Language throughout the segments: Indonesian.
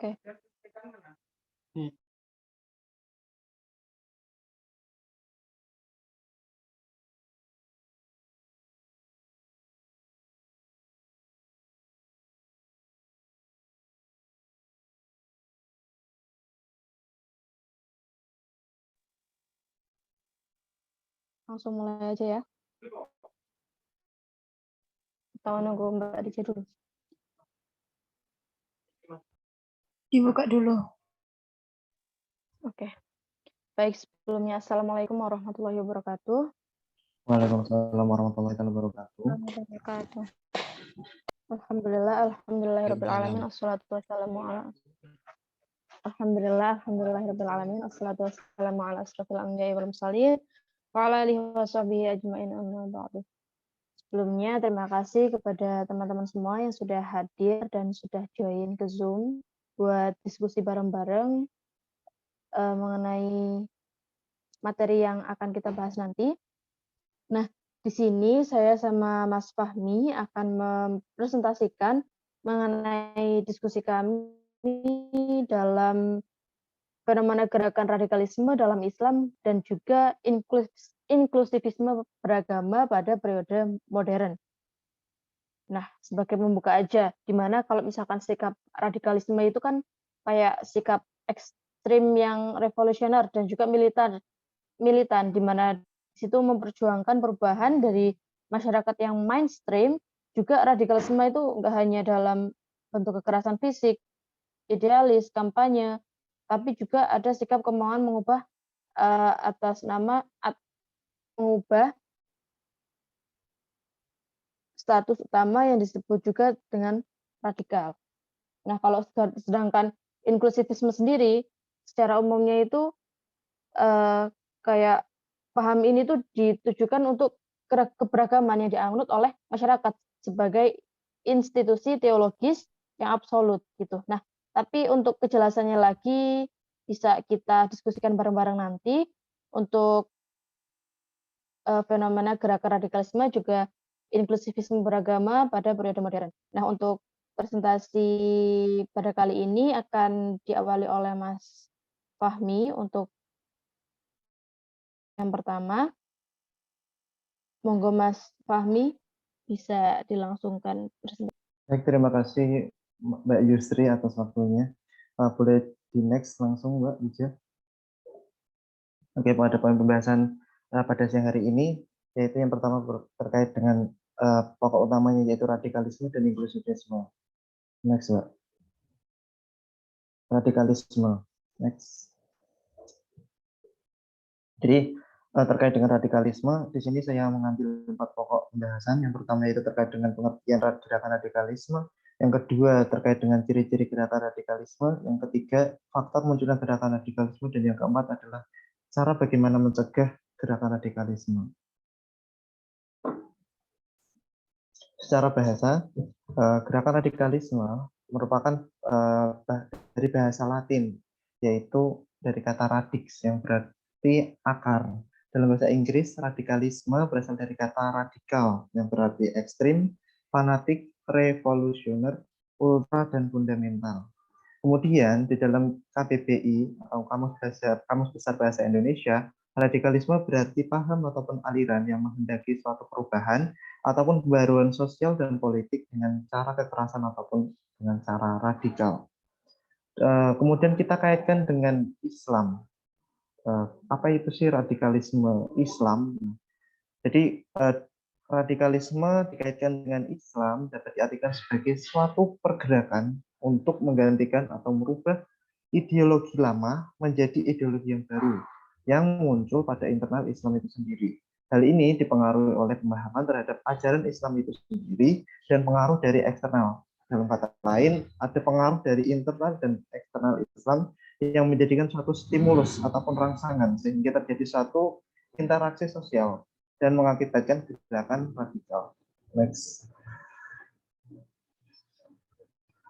Oke. Langsung mulai aja ya. Atau nunggu Mbak Aditya dulu? Dibuka dulu. Oke. Baik, sebelumnya Assalamualaikum warahmatullahi wabarakatuh. Waalaikumsalam warahmatullahi wabarakatuh. Alhamdulillahirabbil alamin. Assalatu wassalamu ala Alhamdulillahirabbil alamin. Assalatu wassalamu ala asyrofil anbiya'i wal mursalin wa ala alihi washabihi ajmain, amma ba'du. Sebelumnya terima kasih kepada teman-teman semua yang sudah hadir dan sudah join ke Zoom buat diskusi bareng-bareng mengenai materi yang akan kita bahas nanti. Nah, di sini saya sama Mas Fahmi akan mempresentasikan mengenai diskusi kami dalam fenomena gerakan radikalisme dalam Islam dan juga inklusivisme beragama pada periode modern. Nah, sebagai pembuka aja, dimana kalau misalkan sikap radikalisme itu kan kayak sikap ekstrim yang revolusioner dan juga militan, di mana di situ memperjuangkan perubahan dari masyarakat yang mainstream. Juga radikalisme itu nggak hanya dalam bentuk kekerasan fisik, idealis, kampanye, tapi juga ada sikap kemauan mengubah atas nama mengubah status utama yang disebut juga dengan radikal. Nah, kalau sedangkan inklusivisme sendiri, secara umumnya itu kayak paham ini tuh ditujukan untuk keberagaman yang dianut oleh masyarakat sebagai institusi teologis yang absolut gitu. Nah, tapi untuk kejelasannya lagi bisa kita diskusikan bareng-bareng nanti. Untuk fenomena gerakan radikalisme juga inklusivisme beragama pada periode modern. Nah, untuk presentasi pada kali ini akan diawali oleh Mas Fahmi untuk yang pertama. Monggo Mas Fahmi bisa dilangsungkan presentasi. Baik, terima kasih Mbak Yusri atas waktunya. Boleh di next langsung Mbak Ija. Oke, pada poin pembahasan pada siang hari ini, yaitu yang pertama terkait dengan pokok utamanya yaitu radikalisme dan inklusivisme. Next, Mbak. Radikalisme. Next. Jadi terkait dengan radikalisme, di sini saya mengambil 4 pokok pembahasan. Yang pertama yaitu terkait dengan pengertian gerakan radikalisme. Yang kedua terkait dengan ciri-ciri gerakan radikalisme. Yang ketiga faktor munculnya gerakan radikalisme. Dan yang keempat adalah cara bagaimana mencegah gerakan radikalisme. Secara bahasa, gerakan radikalisme merupakan dari bahasa Latin, yaitu dari kata radix yang berarti akar. Dalam bahasa Inggris, radikalisme berasal dari kata radikal yang berarti ekstrim, fanatik, revolusioner, ultra, dan fundamental. Kemudian di dalam KBBI atau Kamus Besar Bahasa Indonesia, radikalisme berarti paham ataupun aliran yang menghendaki suatu perubahan ataupun pembaruan sosial dan politik dengan cara kekerasan ataupun dengan cara radikal. Kemudian kita kaitkan dengan Islam. Apa itu sih radikalisme Islam? Jadi radikalisme dikaitkan dengan Islam dapat diartikan sebagai suatu pergerakan untuk menggantikan atau merubah ideologi lama menjadi ideologi yang baru yang muncul pada internal Islam itu sendiri. Hal ini dipengaruhi oleh pemahaman terhadap ajaran Islam itu sendiri dan pengaruh dari eksternal. Dalam kata lain, ada pengaruh dari internal dan eksternal Islam yang menjadikan suatu stimulus ataupun rangsangan sehingga terjadi suatu interaksi sosial dan mengakibatkan gerakan radikal. Next.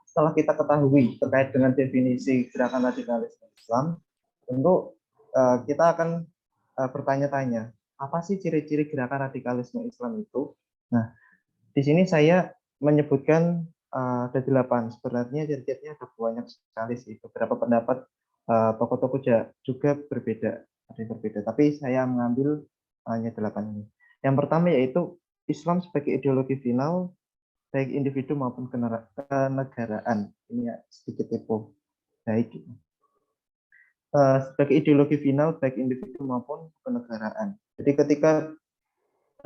Setelah kita ketahui terkait dengan definisi gerakan radikalisme Islam, tentu kita akan bertanya-tanya, apa sih ciri-ciri gerakan radikalisme Islam itu? Nah, di sini saya menyebutkan ada 8. Sebenarnya ciri-cirinya ada banyak sekali sih. Beberapa pendapat tokoh-tokoh juga berbeda, ada yang berbeda. Tapi saya mengambil hanya 8 ini. Yang pertama yaitu Islam sebagai ideologi final baik individu maupun kenegaraan. Ini ya, sedikit typo. Baik. Sebagai ideologi final baik individu maupun kenegaraan. Jadi ketika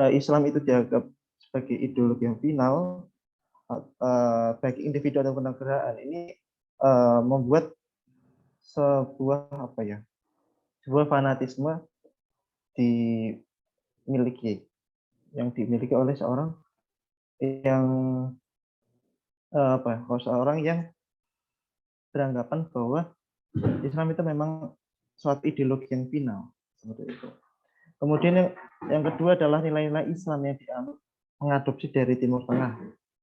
Islam itu dianggap sebagai ideologi yang final, baik individu atau kenegaraan, ini membuat sebuah sebuah fanatisme dimiliki oleh seorang yang seorang yang beranggapan bahwa Islam itu memang suatu ideologi yang final seperti itu. Kemudian yang kedua adalah nilai-nilai Islam yang dianut mengadopsi dari Timur Tengah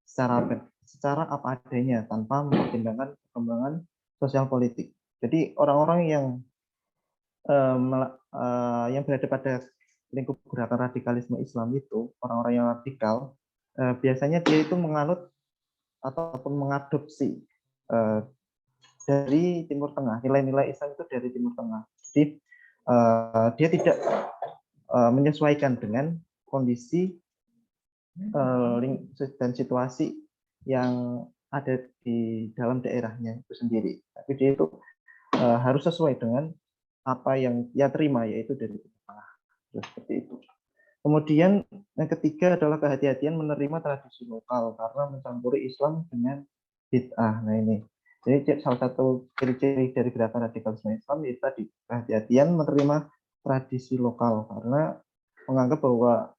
secara apa adanya tanpa mempertimbangkan perkembangan sosial politik. Jadi orang-orang yang berada pada lingkup gerakan radikalisme Islam itu, orang-orang yang radikal, biasanya dia itu menganut ataupun mengadopsi dari Timur Tengah, nilai-nilai Islam itu dari Timur Tengah. Jadi dia tidak menyesuaikan dengan kondisi dan situasi yang ada di dalam daerahnya itu sendiri. Tapi dia itu harus sesuai dengan apa yang dia terima, yaitu dari Timur Tengah. Seperti itu. Kemudian yang ketiga adalah kehati-hatian menerima tradisi lokal karena mencampuri Islam dengan bid'ah. Nah ini, jadi salah satu ciri-ciri dari gerakan radikalisme Islam itu tadi kehati-hatian menerima tradisi lokal karena menganggap bahwa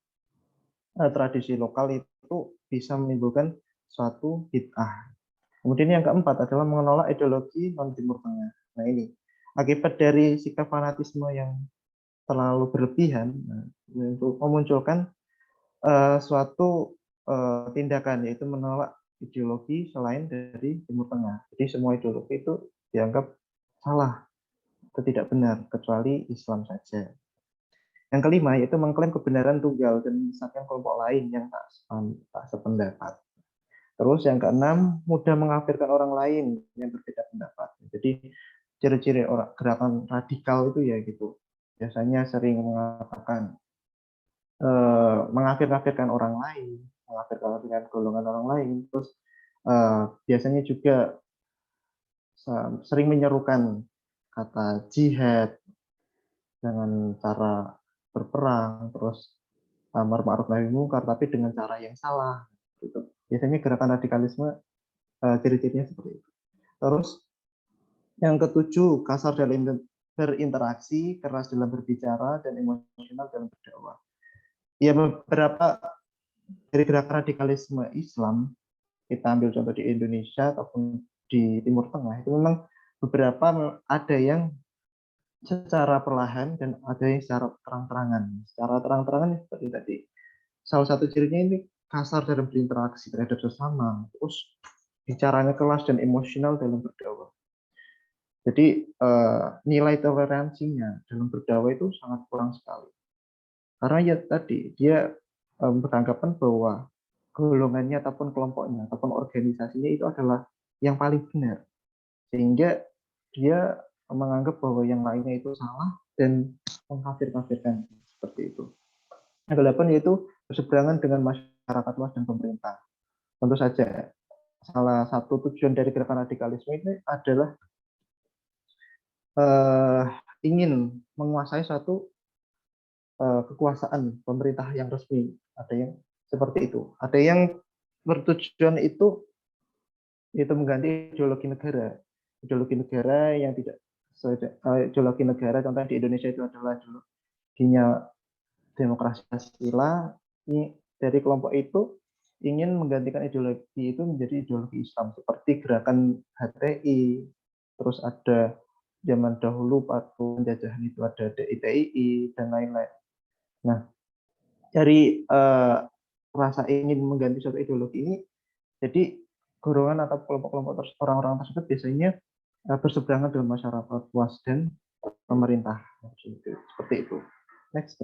tradisi lokal itu bisa menimbulkan suatu bid'ah. Kemudian yang keempat adalah menolak ideologi non Timur Tengah. Nah ini akibat dari sikap fanatisme yang terlalu berlebihan untuk memunculkan suatu tindakan yaitu menolak ideologi selain dari Timur Tengah. Jadi semua ideologi itu dianggap salah atau tidak benar kecuali Islam saja. Yang kelima yaitu mengklaim kebenaran tunggal dan menyesatkan kelompok lain yang tak sependapat. Terus yang keenam mudah mengkafirkan orang lain yang berbeda pendapat. Jadi ciri-ciri gerakan radikal itu ya gitu. Biasanya sering mengatakan mengkafir-kafirkan orang lain, mengkafir-kafirkan golongan orang lain. Terus biasanya juga sering menyerukan kata jihad dengan cara berperang, terus amar ma'ruf nahi munkar, tapi dengan cara yang salah. Gitu. Biasanya gerakan radikalisme ciri-cirinya seperti itu. Terus yang ketujuh, kasar dalam berinteraksi, keras dalam berbicara, dan emosional dalam berdakwah. Ya beberapa dari gerakan radikalisme Islam, kita ambil contoh di Indonesia ataupun di Timur Tengah, itu memang beberapa ada yang secara perlahan dan ada yang secara terang-terangan. Secara terang-terangan seperti tadi. Salah satu cirinya ini kasar dalam berinteraksi terhadap sesama, terus bicaranya keras dan emosional dalam berdakwah. Jadi nilai toleransinya dalam berdakwah itu sangat kurang sekali. Karena ya tadi dia beranggapan bahwa golongannya ataupun kelompoknya ataupun organisasinya itu adalah yang paling benar. Sehingga dia menganggap bahwa yang lainnya itu salah dan mengkafir-kafirkan seperti itu. Yang kedelapan yaitu berseberangan dengan masyarakat luas dan pemerintah. Tentu saja salah satu tujuan dari gerakan radikalisme ini adalah ingin menguasai suatu kekuasaan pemerintah yang resmi. Ada yang seperti itu. Ada yang bertujuan itu mengganti ideologi negara. Ideologi negara yang tidak ideologi negara contohnya di Indonesia itu adalah ideologinya demokrasi Pancasila. Ini dari kelompok itu ingin menggantikan ideologi itu menjadi ideologi Islam seperti gerakan HTI, terus ada zaman dahulu waktu penjajahan itu ada DITII dan lain-lain. Nah, dari rasa ingin mengganti suatu ideologi ini, jadi golongan atau kelompok-kelompok orang-orang tersebut biasanya berseberangan dengan masyarakat luas dan pemerintah. Seperti itu. Next.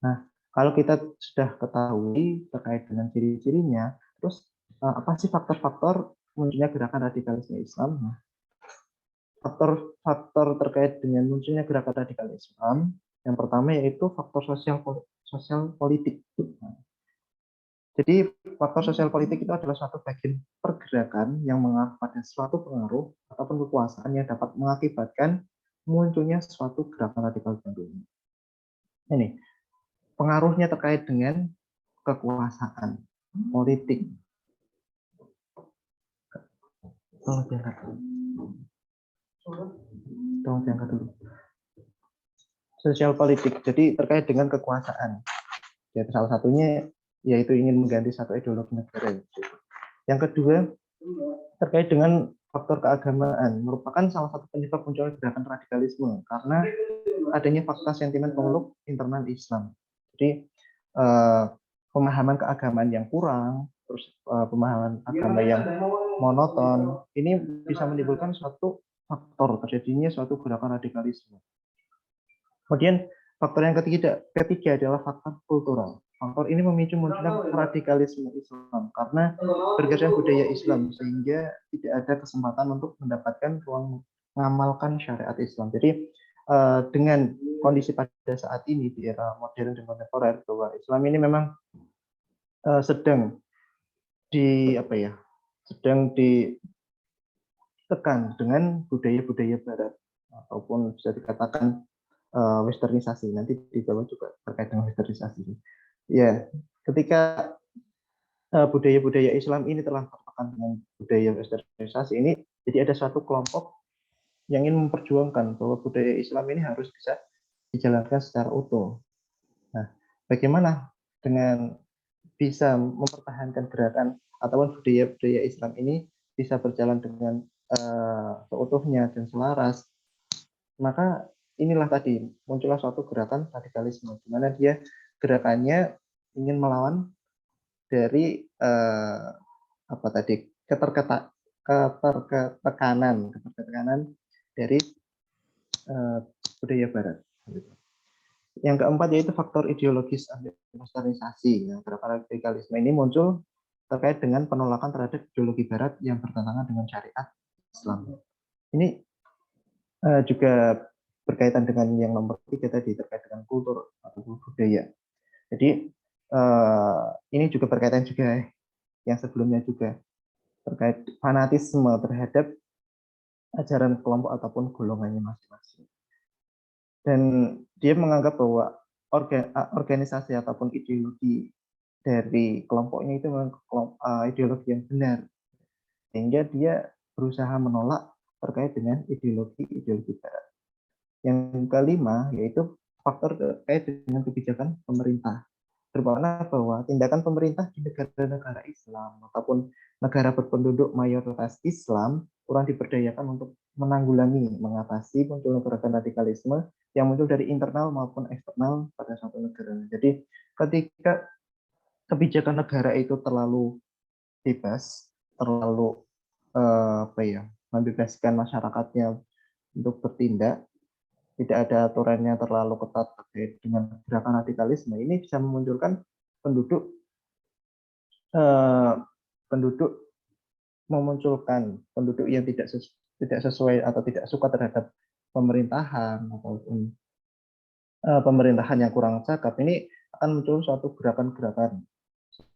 Nah, Kalau kita sudah ketahui terkait dengan ciri-cirinya, terus apa sih faktor-faktor munculnya gerakan radikalisme Islam? Nah, faktor-faktor terkait dengan munculnya gerakan radikal Islam, yang pertama yaitu faktor sosial politik. Jadi faktor sosial politik itu adalah suatu bagian pergerakan yang mengarah pada suatu pengaruh ataupun kekuasaan yang dapat mengakibatkan munculnya suatu gerakan radikal baru. Ini pengaruhnya terkait dengan kekuasaan politik. Tolong diangkat dulu. Sosial politik, jadi terkait dengan kekuasaan. Ya, salah satunya yaitu ingin mengganti satu ideologi negara. Yang kedua, terkait dengan faktor keagamaan, merupakan salah satu penyebab munculnya gerakan radikalisme karena adanya fakta sentimen pemeluk internal Islam. Jadi pemahaman keagamaan yang kurang, terus pemahaman agama yang monoton, ini bisa menimbulkan suatu faktor terjadinya suatu gerakan radikalisme. Kemudian faktor yang ketiga adalah faktor kultural. Faktor ini memicu munculnya radikalisme Islam karena bergeser budaya Islam sehingga tidak ada kesempatan untuk mendapatkan ruang mengamalkan syariat Islam. Jadi dengan kondisi pada saat ini di era modern dan kontemporer bahwa Islam ini memang sedang ditekan dengan budaya-budaya Barat ataupun bisa dikatakan westernisasi. Nanti dijawab juga terkait dengan westernisasi. Ya, ketika budaya-budaya Islam ini telah tertekan dengan budaya westernisasi ini, jadi ada suatu kelompok yang ingin memperjuangkan bahwa budaya Islam ini harus bisa dijalankan secara utuh. Nah, bagaimana dengan bisa mempertahankan gerakan ataupun budaya-budaya Islam ini bisa berjalan dengan seutuhnya dan selaras, maka inilah tadi muncullah suatu gerakan radikalisme, di mana dia gerakannya ingin melawan dari ketertekanan dari budaya Barat. Yang keempat yaitu faktor ideologis westernisasi. Gerakan radikalisme ini muncul terkait dengan penolakan terhadap ideologi Barat yang bertentangan dengan syariat Islam. Ini juga berkaitan dengan yang nomor 3 tadi terkait dengan kultur atau budaya. Jadi ini juga berkaitan juga yang sebelumnya juga terkait fanatisme terhadap ajaran kelompok ataupun golongannya masing-masing. Dan dia menganggap bahwa organisasi ataupun ideologi dari kelompoknya itu memang ideologi yang benar, sehingga dia berusaha menolak terkait dengan ideologi Barat. Yang kelima yaitu faktor terkait dengan kebijakan pemerintah. Bermakna bahwa tindakan pemerintah di negara-negara Islam ataupun negara berpenduduk mayoritas Islam kurang diberdayakan untuk mengatasi munculnya gerakan radikalisme yang muncul dari internal maupun eksternal pada suatu negara. Jadi ketika kebijakan negara itu terlalu bebas, terlalu membebaskan masyarakatnya untuk bertindak, tidak ada aturannya terlalu ketat terkait dengan gerakan radikalisme, ini bisa memunculkan penduduk yang tidak sesuai atau tidak suka terhadap pemerintahan ataupun pemerintahan yang kurang cakap. Ini akan muncul suatu gerakan-gerakan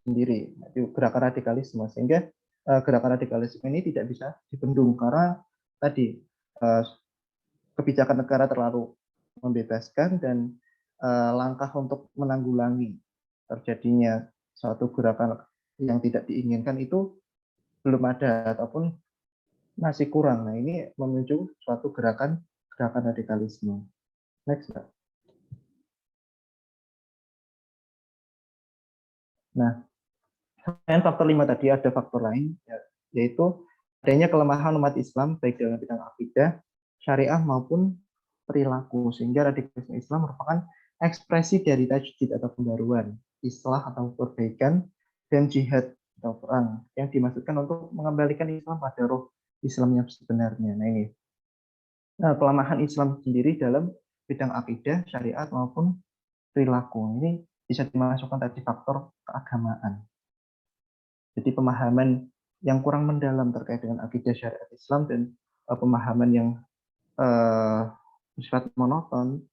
sendiri, gerakan radikalisme, sehingga gerakan radikalisme ini tidak bisa dibendung karena tadi kebijakan negara terlalu membebaskan dan langkah untuk menanggulangi terjadinya suatu gerakan yang tidak diinginkan itu belum ada ataupun masih kurang. Nah, ini memicu suatu gerakan radikalisme. Next, Mbak. Nah, selain faktor 5 tadi ada faktor lain, yaitu adanya kelemahan umat Islam baik dalam bidang akidah, syariah maupun perilaku, sehingga radikalisme Islam merupakan ekspresi dari tajdid atau pembaruan, islah atau perbaikan, dan jihad atau perang yang dimaksudkan untuk mengembalikan Islam pada roh Islam yang sebenarnya. Nah, ini pelemahan Islam sendiri dalam bidang akidah, syariat maupun perilaku. Ini bisa dimasukkan tadi faktor keagamaan. Jadi pemahaman yang kurang mendalam terkait dengan akidah syariat Islam dan pemahaman yang bersifat monoton,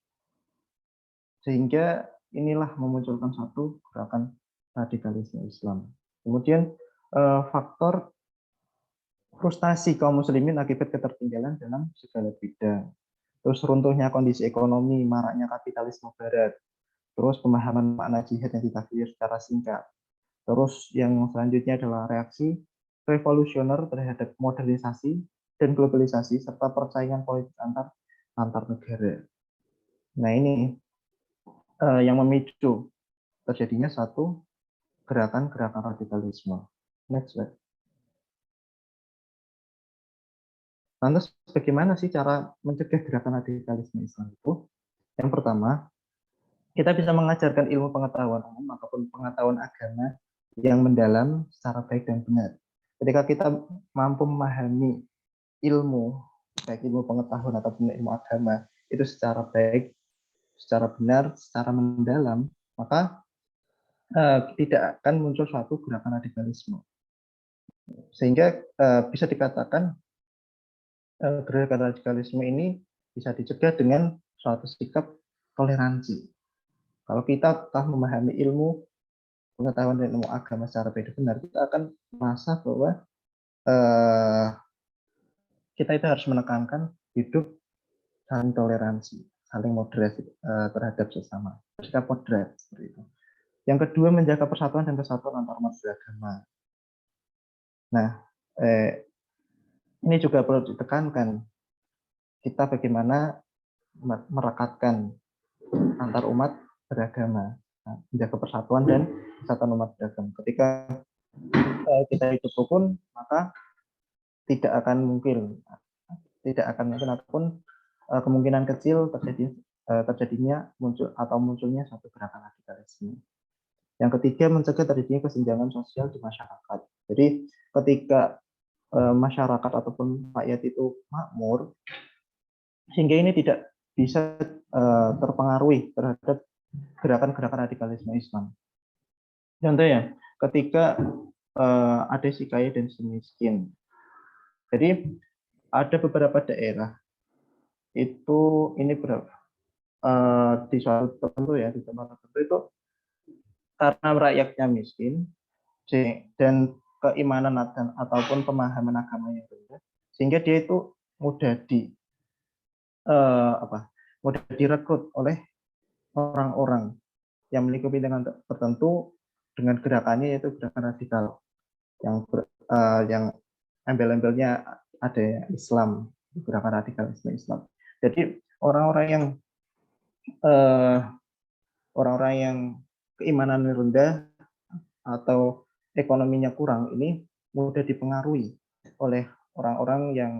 sehingga inilah memunculkan satu gerakan radikalisme Islam. Kemudian faktor frustasi kaum muslimin akibat ketertinggalan dalam segala bidang. Terus runtuhnya kondisi ekonomi, maraknya kapitalisme barat. Terus pemahaman makna jihad yang ditafsir secara singkat. Terus yang selanjutnya adalah reaksi revolusioner terhadap modernisasi dan globalisasi serta persaingan politik antar negara. Nah, ini yang memicu terjadinya satu gerakan-gerakan radikalisme. Next slide. Lantas bagaimana sih cara mencegah gerakan radikalisme Islam itu? Yang pertama, kita bisa mengajarkan ilmu pengetahuan umum ataupun pengetahuan agama yang mendalam secara baik dan benar. Ketika kita mampu memahami ilmu, baik ilmu pengetahuan ataupun ilmu agama, itu secara baik, secara benar, secara mendalam, maka tidak akan muncul suatu gerakan radikalisme. Sehingga bisa dikatakan gerakan radikalisme ini bisa dicegah dengan suatu sikap toleransi. Kalau kita telah memahami ilmu pengetahuan dan ilmu agama secara baik dan benar, kita akan merasa bahwa kita itu harus menekankan hidup saling toleransi, saling moderasi terhadap sesama, sikap moderat seperti itu. Yang kedua, menjaga persatuan dan kesatuan antar umat beragama. Nah, ini juga perlu ditekankan, kita bagaimana merekatkan antar umat beragama, menjaga persatuan dan kesatuan umat beragama. Ketika kita hidup rukun, maka tidak akan mungkin ataupun kemungkinan kecil terjadinya munculnya satu gerakan radikalisme. Yang ketiga, mencegah terjadinya kesenjangan sosial di masyarakat. Jadi ketika masyarakat ataupun rakyat itu makmur, sehingga ini tidak bisa terpengaruhi terhadap gerakan-gerakan radikalisme Islam. Contohnya, ketika ada si kaya dan si miskin. Jadi ada beberapa daerah itu ini di suatu tertentu ya, di tempat tertentu itu karena rakyatnya miskin dan keimanan ataupun pemahaman agamanya rendah, sehingga dia itu mudah mudah direkrut oleh orang-orang yang memiliki kepentingan tertentu dengan gerakannya, yaitu gerakan radikal yang embel-embelnya ada Islam, gerakan radikalisme Islam. Jadi orang-orang yang keimanannya rendah atau ekonominya kurang ini mudah dipengaruhi oleh orang-orang yang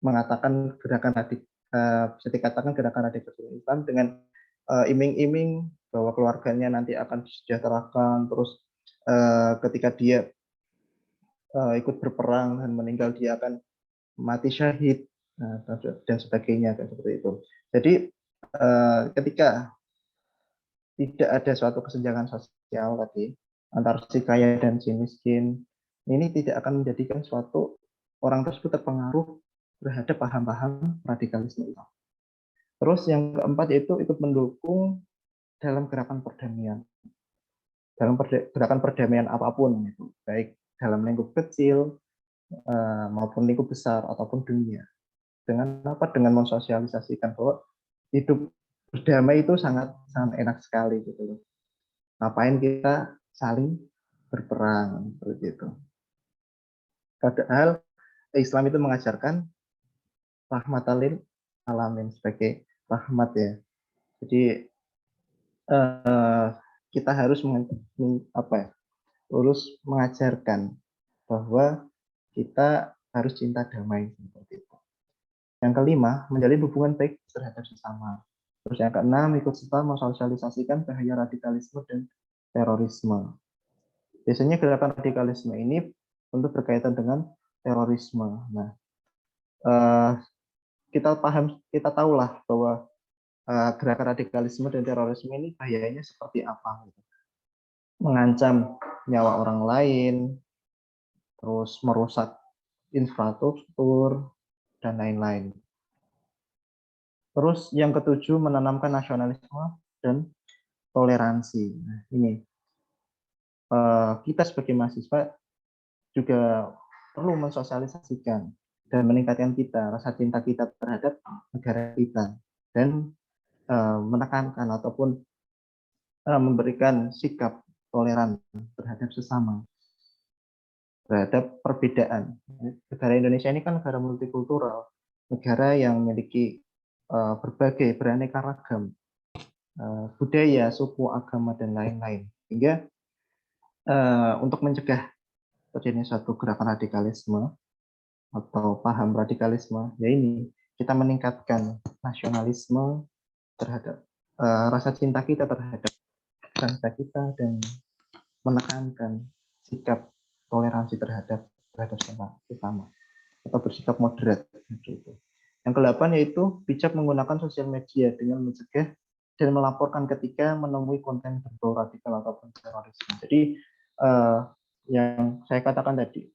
mengatakan bisa dikatakan gerakan radikalisme Islam dengan iming-iming bahwa keluarganya nanti akan disejahterakan, terus ketika dia ikut berperang dan meninggal dia akan mati syahid dan sebagainya seperti itu. Jadi ketika tidak ada suatu kesenjangan sosial tadi antara si kaya dan si miskin, ini tidak akan menjadikan suatu orang tersebut terpengaruh terhadap paham-paham radikalisme itu. Terus yang keempat yaitu ikut mendukung dalam gerakan perdamaian. Dalam gerakan perdamaian apapun, itu baik dalam lingkup kecil maupun lingkup besar ataupun dunia. Dengan apa? Dengan mensosialisasikan bahwa hidup berdamai itu sangat enak sekali gitu loh. Ngapain kita saling berperang seperti itu. Padahal Islam itu mengajarkan rahmatal alamin sebagai rahmat ya. Jadi kita harus mengajarkan bahwa kita harus cinta damai seperti itu. Yang kelima, menjalin hubungan baik terhadap sesama. Terus yang keenam, ikut serta mensosialisasikan bahaya radikalisme dan terorisme. Biasanya gerakan radikalisme ini tentu berkaitan dengan terorisme. Nah, kita tahulah bahwa gerakan radikalisme dan terorisme ini bahayanya seperti apa, gitu. Mengancam nyawa orang lain, terus merusak infrastruktur, dan lain-lain. Terus yang ketujuh, menanamkan nasionalisme dan toleransi. Nah, ini kita sebagai mahasiswa juga perlu mensosialisasikan dan meningkatkan rasa cinta kita terhadap negara kita, dan menekankan ataupun memberikan sikap toleran terhadap sesama, terhadap perbedaan. Negara Indonesia ini kan negara multikultural, negara yang memiliki berbagai beraneka ragam budaya, suku, agama, dan lain-lain. Sehingga untuk mencegah terjadinya suatu gerakan radikalisme atau paham radikalisme, ya ini kita meningkatkan nasionalisme terhadap rasa cinta kita terhadap bangsa kita, dan menekankan sikap toleransi terhadap sesama atau bersikap moderat gitu. Yang ke-8 yaitu bijak menggunakan sosial media dengan mencegah dan melaporkan ketika menemui konten berbau radikal ataupun terorisme. Jadi yang saya katakan tadi,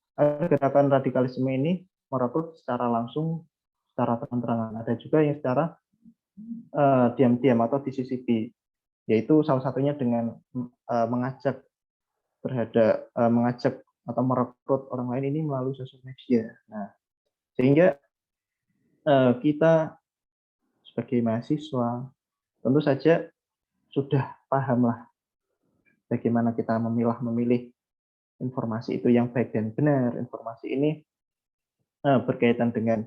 gerakan radikalisme ini merekrut secara langsung, secara terang-terangan. Ada juga yang secara diam-diam atau disisipi, yaitu salah satunya dengan mengajak atau merekrut orang lain ini melalui sosial media. Nah, sehingga kita sebagai mahasiswa tentu saja sudah pahamlah bagaimana kita memilih informasi itu yang baik dan benar. Informasi ini berkaitan dengan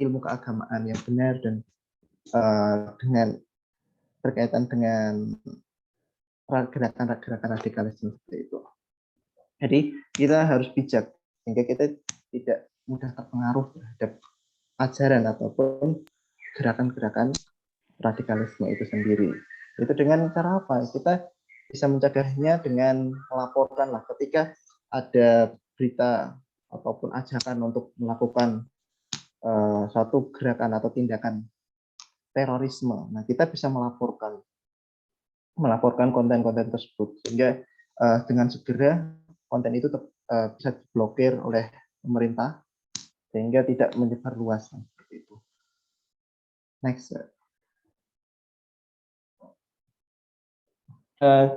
ilmu keagamaan yang benar, dan berkaitan dengan gerakan radikalisme seperti itu. Jadi kita harus bijak sehingga kita tidak mudah terpengaruh terhadap ajaran ataupun gerakan-gerakan radikalisme itu sendiri. Itu dengan cara apa? Kita bisa mencegahnya dengan melaporkan lah ketika ada berita ataupun ajakan untuk melakukan suatu gerakan atau tindakan terorisme. Nah, kita bisa melaporkan konten-konten tersebut, sehingga dengan segera konten itu bisa diblokir oleh pemerintah sehingga tidak menyebar luas seperti itu. Next.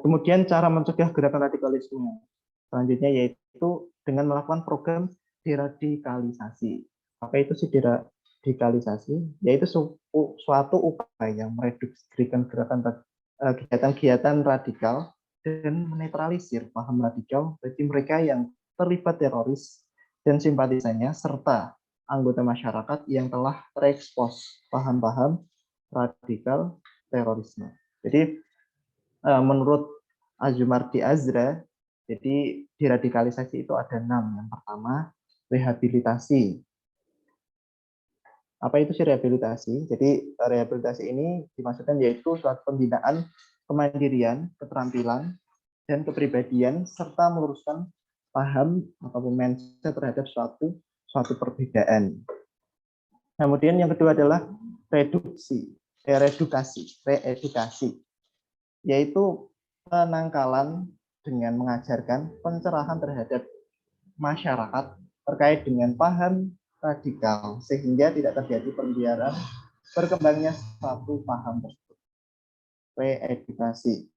Kemudian cara mencegah gerakan radikalisme selanjutnya yaitu dengan melakukan program deradikalisasi. Apa itu sih deradikalisasi? Yaitu suatu upaya mereduksi kegiatan-kegiatan radikal dan menetralisir paham radikal bagi mereka yang terlibat teroris dan simpatisannya, serta anggota masyarakat yang telah terekspos paham-paham radikal terorisme. Jadi menurut Azumardi Azra, jadi deradikalisasi itu ada 6. Yang pertama, rehabilitasi. Apa itu sih rehabilitasi? Jadi rehabilitasi ini dimaksudkan yaitu suatu pembinaan kemandirian, keterampilan, dan kepribadian, serta meluruskan paham atau mindset terhadap suatu perbedaan. Kemudian yang kedua adalah reedukasi, yaitu penangkalan dengan mengajarkan pencerahan terhadap masyarakat terkait dengan paham radikal sehingga tidak terjadi pembiaran berkembangnya suatu paham tersebut. Reedukasi,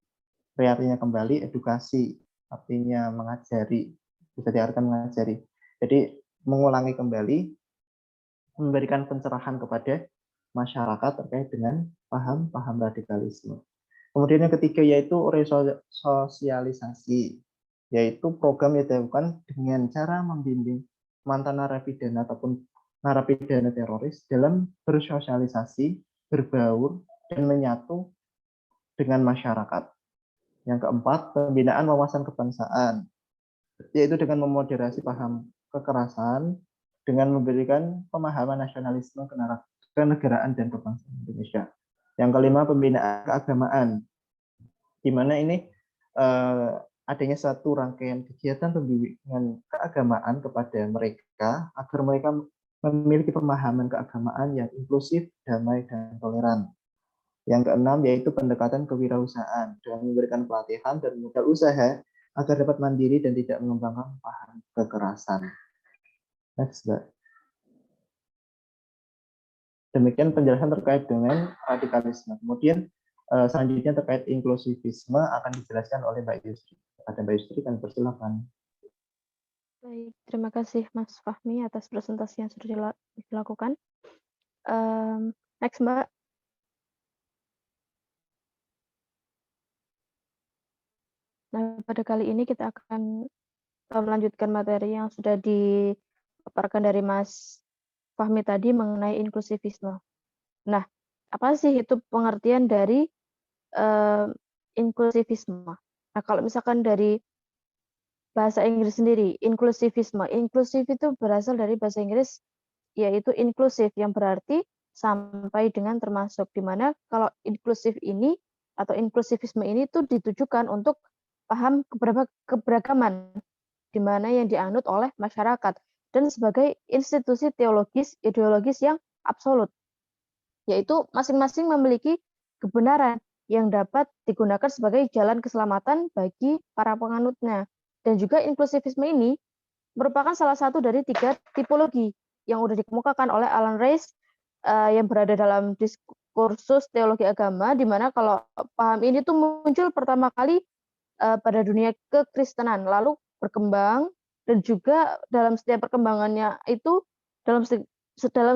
artinya kembali, edukasi artinya mengajari, bisa diartikan mengajari. Jadi mengulangi kembali, memberikan pencerahan kepada masyarakat terkait dengan paham radikalisme. Kemudian yang ketiga yaitu resosialisasi, yaitu program yang dilakukan dengan cara membimbing mantan narapidana ataupun narapidana teroris dalam bersosialisasi, berbaur, dan menyatu dengan masyarakat. Yang keempat, pembinaan wawasan kebangsaan, yaitu dengan memoderasi paham kekerasan, dengan memberikan pemahaman nasionalisme, kenegaraan, dan kebangsaan Indonesia. Yang kelima, pembinaan keagamaan, di mana ini adanya satu rangkaian kegiatan pembimbingan keagamaan kepada mereka agar mereka memiliki pemahaman keagamaan yang inklusif, damai, dan toleran. Yang keenam yaitu pendekatan kewirausahaan dengan memberikan pelatihan dan modal usaha agar dapat mandiri dan tidak mengembangkan paham kekerasan. Next, Mbak. Demikian penjelasan terkait dengan radikalisme. Kemudian selanjutnya terkait inklusivisme akan dijelaskan oleh Mbak Yusri. Pada Mbak Yusri, kan persilakan. Baik, terima kasih Mas Fahmi atas presentasi yang sudah dilakukan. Next, Mbak. Nah, pada kali ini kita akan melanjutkan materi yang sudah dipaparkan dari Mas Fahmi tadi mengenai inklusivisme. Nah, apa sih itu pengertian dari inklusivisme? Nah, kalau misalkan dari bahasa Inggris sendiri, inklusivisme. Inklusif itu berasal dari bahasa Inggris yaitu inklusif yang berarti sampai dengan termasuk, di mana kalau inklusif ini atau inklusivisme ini tuh ditujukan untuk paham keberagaman di mana yang dianut oleh masyarakat dan sebagai institusi teologis ideologis yang absolut, yaitu masing-masing memiliki kebenaran yang dapat digunakan sebagai jalan keselamatan bagi para penganutnya. Dan juga inklusivisme ini merupakan salah satu dari 3 tipologi yang sudah dikemukakan oleh Alan Rice yang berada dalam diskursus teologi agama, di mana kalau paham ini tuh muncul pertama kali pada dunia kekristenan, lalu berkembang, dan juga dalam setiap perkembangannya itu, dalam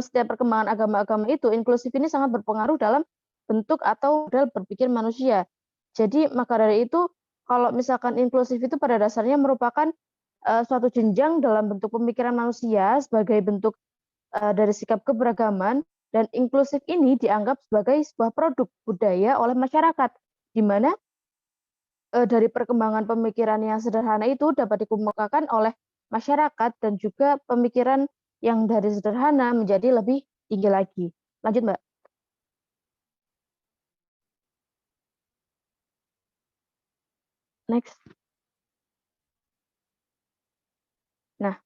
setiap perkembangan agama-agama itu, inklusif ini sangat berpengaruh dalam bentuk atau model berpikir manusia. Jadi maka dari itu, kalau misalkan inklusif itu pada dasarnya merupakan suatu jenjang dalam bentuk pemikiran manusia sebagai bentuk dari sikap keberagaman, dan inklusif ini dianggap sebagai sebuah produk budaya oleh masyarakat, di mana dari perkembangan pemikiran yang sederhana itu dapat dikemukakan oleh masyarakat dan juga pemikiran yang dari sederhana menjadi lebih tinggi lagi. Lanjut, Mbak. Next. Nah,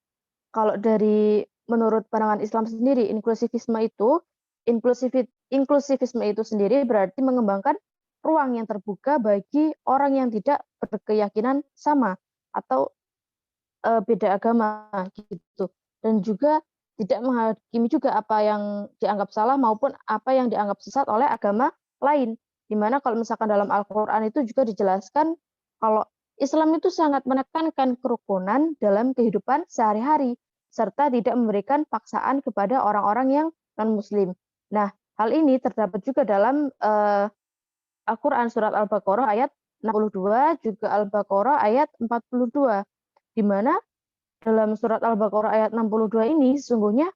kalau dari menurut pandangan Islam sendiri, inklusivisme itu sendiri berarti mengembangkan ruang yang terbuka bagi orang yang tidak berkeyakinan sama atau beda agama gitu, dan juga tidak menghakimi juga apa yang dianggap salah maupun apa yang dianggap sesat oleh agama lain. Dimana kalau misalkan dalam Al-Quran itu juga dijelaskan kalau Islam itu sangat menekankan kerukunan dalam kehidupan sehari-hari serta tidak memberikan paksaan kepada orang-orang yang non-Muslim. Nah, hal ini terdapat juga dalam Al-Quran surat Al-Baqarah ayat 62, juga Al-Baqarah ayat 42, di mana dalam surat Al-Baqarah ayat 62 ini sesungguhnya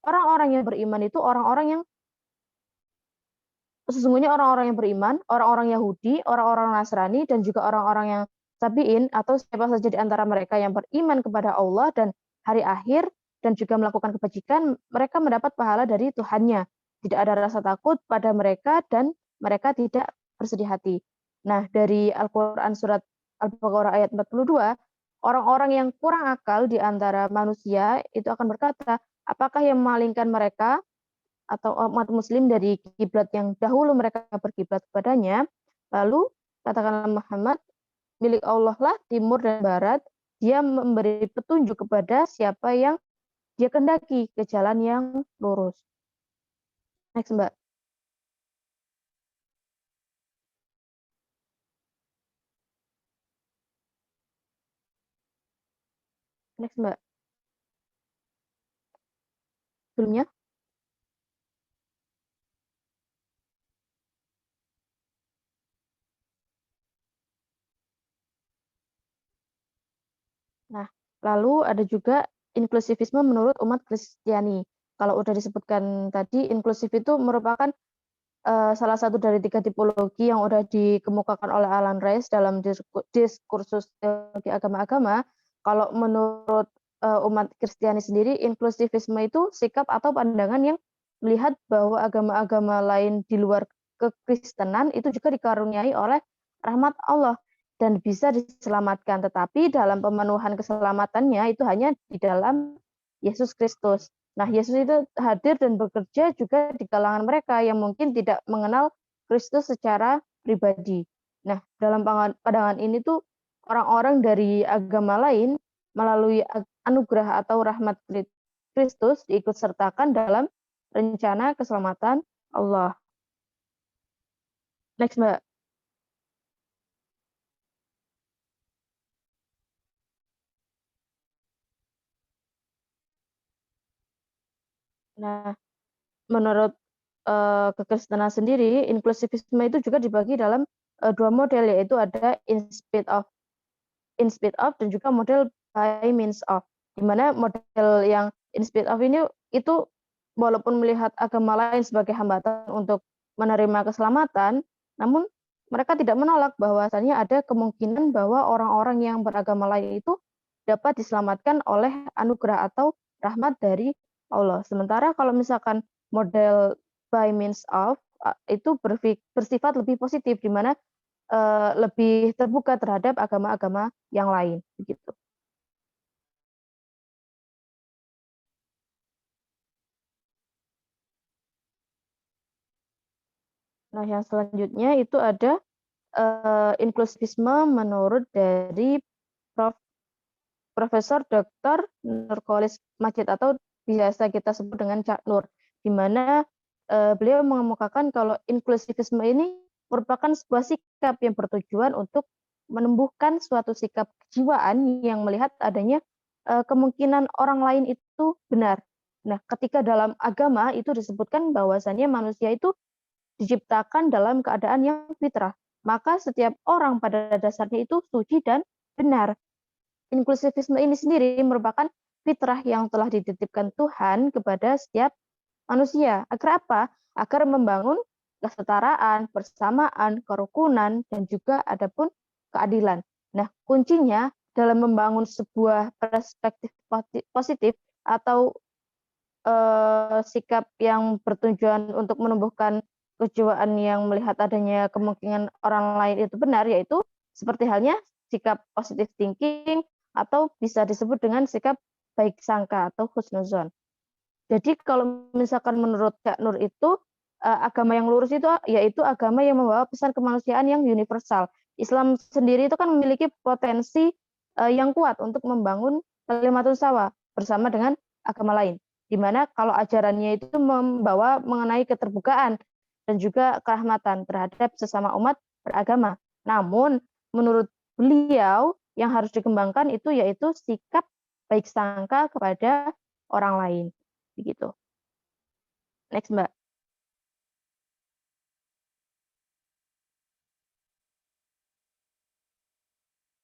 orang-orang yang beriman itu orang-orang yang beriman, orang-orang Yahudi, orang-orang Nasrani, dan juga orang-orang yang Sabi'in atau siapa saja di antara mereka yang beriman kepada Allah dan hari akhir dan juga melakukan kebajikan, mereka mendapat pahala dari Tuhannya. Tidak ada rasa takut pada mereka dan mereka tidak bersedih hati. Nah, dari Al-Quran surat Al-Baqarah ayat 42, orang-orang yang kurang akal di antara manusia itu akan berkata, apakah yang memalingkan mereka atau umat muslim dari kiblat yang dahulu mereka berkiblat kepadanya? Lalu katakanlah Muhammad, milik Allah lah timur dan barat, dia memberi petunjuk kepada siapa yang dia kehendaki ke jalan yang lurus. Next, Mbak. Next, Mbak. Sebelumnya. Nah, lalu ada juga inklusivisme menurut umat Kristiani. Kalau udah disebutkan tadi, inklusif itu merupakan salah satu dari 3 tipologi yang udah dikemukakan oleh Alan Rice dalam diskursus teologi agama-agama. Kalau menurut umat Kristiani sendiri, inklusivisme itu sikap atau pandangan yang melihat bahwa agama-agama lain di luar kekristenan itu juga dikaruniai oleh rahmat Allah dan bisa diselamatkan. Tetapi dalam pemenuhan keselamatannya itu hanya di dalam Yesus Kristus. Nah, Yesus itu hadir dan bekerja juga di kalangan mereka yang mungkin tidak mengenal Kristus secara pribadi. Nah, dalam pandangan ini tuh orang-orang dari agama lain melalui anugerah atau rahmat Kristus diikut sertakan dalam rencana keselamatan Allah. Next, Mbak. Nah, menurut kekristenan sendiri, inklusivisme itu juga dibagi dalam dua model, yaitu ada in spite of dan juga model by means of. Di mana model yang in spite of ini itu walaupun melihat agama lain sebagai hambatan untuk menerima keselamatan, namun mereka tidak menolak bahwasannya ada kemungkinan bahwa orang-orang yang beragama lain itu dapat diselamatkan oleh anugerah atau rahmat dari Allah. Sementara kalau misalkan model by means of itu bersifat lebih positif, di mana lebih terbuka terhadap agama-agama yang lain, begitu. Nah, yang selanjutnya itu ada inklusivisme menurut dari Profesor Dr. Nurkolis Majid atau biasa kita sebut dengan Cak Nur, di mana beliau mengemukakan kalau inklusivisme ini merupakan sebuah sikap yang bertujuan untuk menumbuhkan suatu sikap kejiwaan yang melihat adanya kemungkinan orang lain itu benar. Nah, ketika dalam agama itu disebutkan bahwasannya manusia itu diciptakan dalam keadaan yang fitrah, maka setiap orang pada dasarnya itu suci dan benar. Inklusivisme ini sendiri merupakan fitrah yang telah dititipkan Tuhan kepada setiap manusia. Agar apa? Agar membangun kesetaraan, persamaan, kerukunan, dan juga adapun keadilan. Nah, kuncinya dalam membangun sebuah perspektif positif atau sikap yang bertujuan untuk menumbuhkan kejiwaan yang melihat adanya kemungkinan orang lain itu benar, yaitu seperti halnya sikap positive thinking atau bisa disebut dengan sikap baik sangka atau husnuzon. Jadi kalau misalkan menurut Kak Nur itu agama yang lurus itu yaitu agama yang membawa pesan kemanusiaan yang universal. Islam sendiri itu kan memiliki potensi yang kuat untuk membangun kalimatun sawa bersama dengan agama lain. Di mana kalau ajarannya itu membawa mengenai keterbukaan dan juga kerahmatan terhadap sesama umat beragama. Namun menurut beliau yang harus dikembangkan itu yaitu sikap baik sangka kepada orang lain. Begitu. Next, Mbak.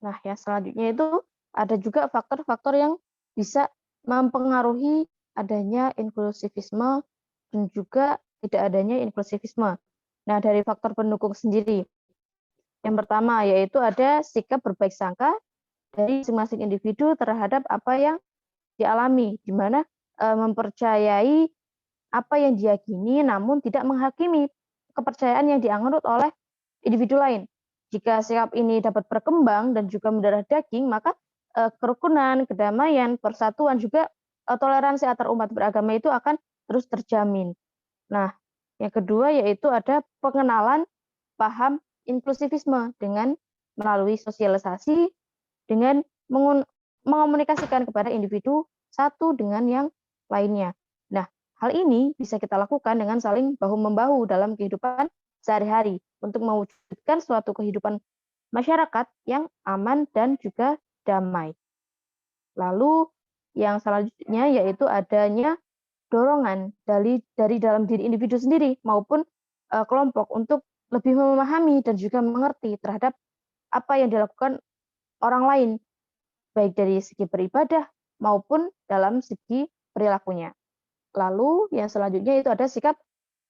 Nah, yang selanjutnya itu ada juga faktor-faktor yang bisa mempengaruhi adanya inklusivisme dan juga tidak adanya inklusivisme. Nah, dari faktor pendukung sendiri. Yang pertama yaitu ada sikap berbaik sangka dari masing-masing individu terhadap apa yang dialami, di mana mempercayai apa yang diyakini namun tidak menghakimi kepercayaan yang dianut oleh individu lain. Jika sikap ini dapat berkembang dan juga mendarah daging, maka kerukunan, kedamaian, persatuan, juga toleransi antar umat beragama itu akan terus terjamin. Nah, yang kedua yaitu ada pengenalan paham inklusivisme dengan melalui sosialisasi dengan mengomunikasikan kepada individu satu dengan yang lainnya. Nah, hal ini bisa kita lakukan dengan saling bahu-membahu dalam kehidupan sehari-hari untuk mewujudkan suatu kehidupan masyarakat yang aman dan juga damai. Lalu yang selanjutnya yaitu adanya dorongan dari dalam diri individu sendiri maupun kelompok untuk lebih memahami dan juga mengerti terhadap apa yang dilakukan orang lain, baik dari segi beribadah maupun dalam segi perilakunya. Lalu yang selanjutnya itu ada sikap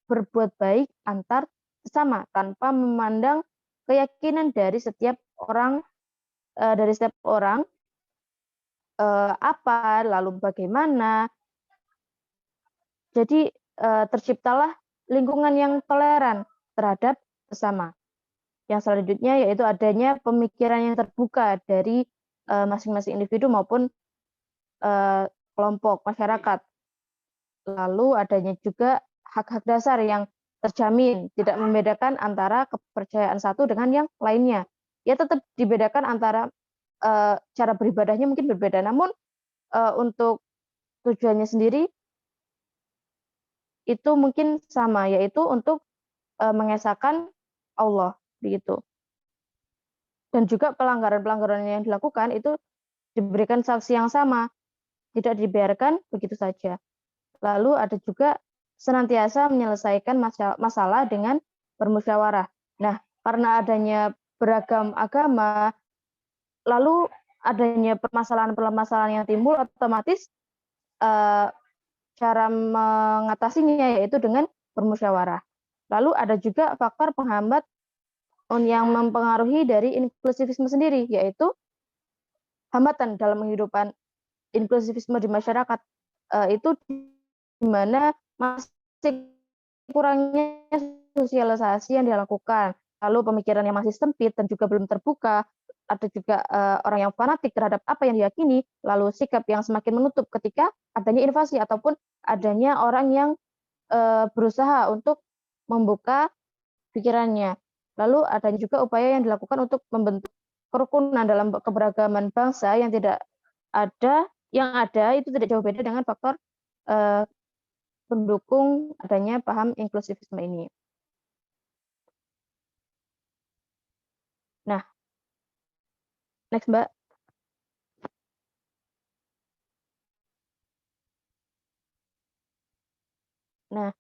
berbuat baik antar sesama tanpa memandang keyakinan dari setiap orang apa lalu bagaimana. Jadi terciptalah lingkungan yang toleran terhadap sesama. Yang selanjutnya yaitu adanya pemikiran yang terbuka dari masing-masing individu maupun kelompok masyarakat. Lalu adanya juga hak-hak dasar yang terjamin, tidak membedakan antara kepercayaan satu dengan yang lainnya. Ya tetap dibedakan antara cara beribadahnya mungkin berbeda, namun untuk tujuannya sendiri itu mungkin sama, yaitu untuk mengesahkan Allah, begitu. Dan juga pelanggaran-pelanggaran yang dilakukan itu diberikan sanksi yang sama, tidak dibiarkan begitu saja. Lalu ada juga senantiasa menyelesaikan masalah dengan bermusyawarah. Nah, karena adanya beragam agama, lalu adanya permasalahan-permasalahan yang timbul, otomatis cara mengatasinya yaitu dengan bermusyawarah. Lalu ada juga faktor penghambat yang mempengaruhi dari inklusivisme sendiri, yaitu hambatan dalam kehidupan inklusivisme di masyarakat, itu di mana masih kurangnya sosialisasi yang dilakukan, lalu pemikiran yang masih sempit dan juga belum terbuka, ada juga orang yang fanatik terhadap apa yang diyakini, lalu sikap yang semakin menutup ketika adanya invasi ataupun adanya orang yang berusaha untuk membuka pikirannya. Lalu ada juga upaya yang dilakukan untuk membentuk kerukunan dalam keberagaman bangsa yang ada itu tidak jauh beda dengan faktor pendukung adanya paham inklusivisme ini. Nah, next Mbak. Nah,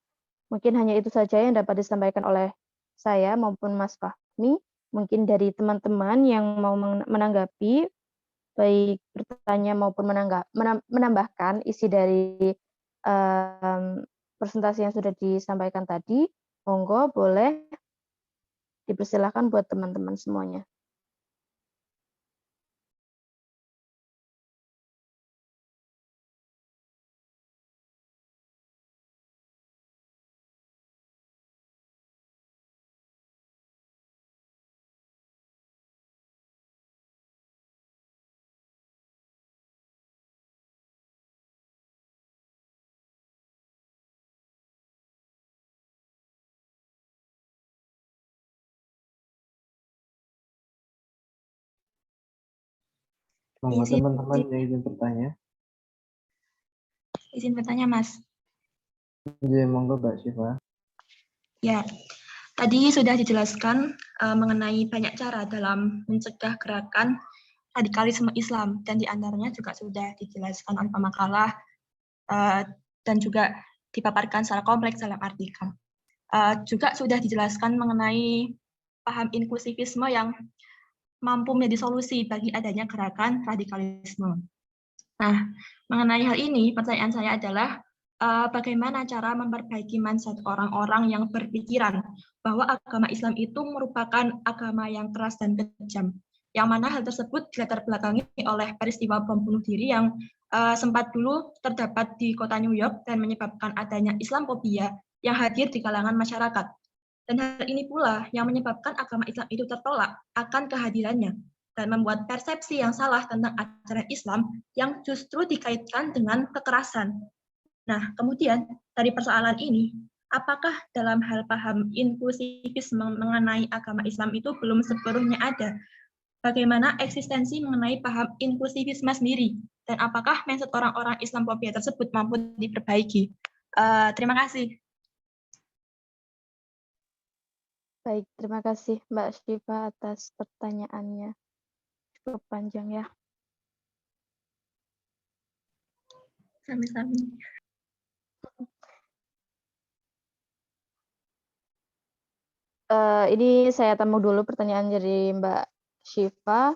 mungkin hanya itu saja yang dapat disampaikan oleh saya maupun Mas Fahmi. Mungkin dari teman-teman yang mau menanggapi, baik bertanya maupun menambahkan isi dari presentasi yang sudah disampaikan tadi, monggo boleh dipersilakan buat teman-teman semuanya. Monggo Izin, teman-teman yang ingin bertanya. izin bertanya, Mas. Ya, monggo Mbak Syifa. Ya, tadi sudah dijelaskan mengenai banyak cara dalam mencegah gerakan radikalisme Islam, dan diantaranya juga sudah dijelaskan oleh pemakalah dan juga dipaparkan secara kompleks dalam artikel. Juga sudah dijelaskan mengenai paham inklusivisme yang mampu menjadi solusi bagi adanya gerakan radikalisme. Nah, mengenai hal ini, pertanyaan saya adalah bagaimana cara memperbaiki mindset orang-orang yang berpikiran bahwa agama Islam itu merupakan agama yang keras dan kejam, yang mana hal tersebut dilatar belakangi oleh peristiwa bom bunuh diri yang sempat dulu terdapat di kota New York dan menyebabkan adanya Islamophobia yang hadir di kalangan masyarakat. Dan hal ini pula yang menyebabkan agama Islam itu tertolak akan kehadirannya dan membuat persepsi yang salah tentang ajaran Islam yang justru dikaitkan dengan kekerasan. Nah, kemudian dari persoalan ini, apakah dalam hal paham inklusivisme mengenai agama Islam itu belum sepenuhnya ada? Bagaimana eksistensi mengenai paham inklusivisme sendiri? Dan apakah mindset orang-orang Islamophobia tersebut mampu diperbaiki? Terima kasih. Baik, terima kasih Mbak Syifa atas pertanyaannya. Cukup panjang ya. Sami-sami. Ini saya tamu dulu pertanyaan dari Mbak Syifa.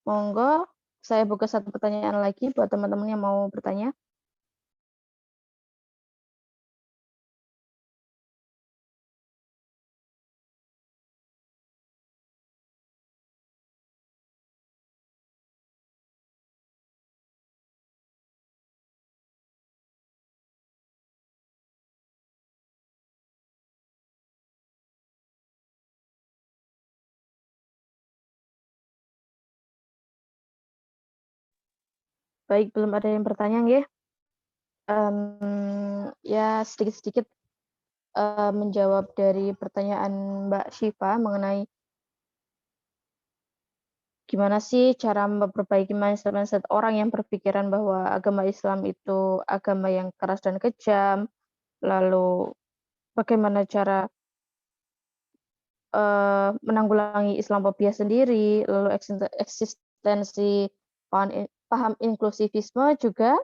Monggo, saya buka satu pertanyaan lagi buat teman-teman yang mau bertanya. Baik, belum ada yang bertanya, nggih. ya sedikit-sedikit menjawab dari pertanyaan Mbak Syifa mengenai gimana sih cara memperbaiki mindset-mindset orang yang berpikiran bahwa agama Islam itu agama yang keras dan kejam, lalu bagaimana cara menanggulangi Islamophobia sendiri, lalu eksistensi paham inklusivisme juga,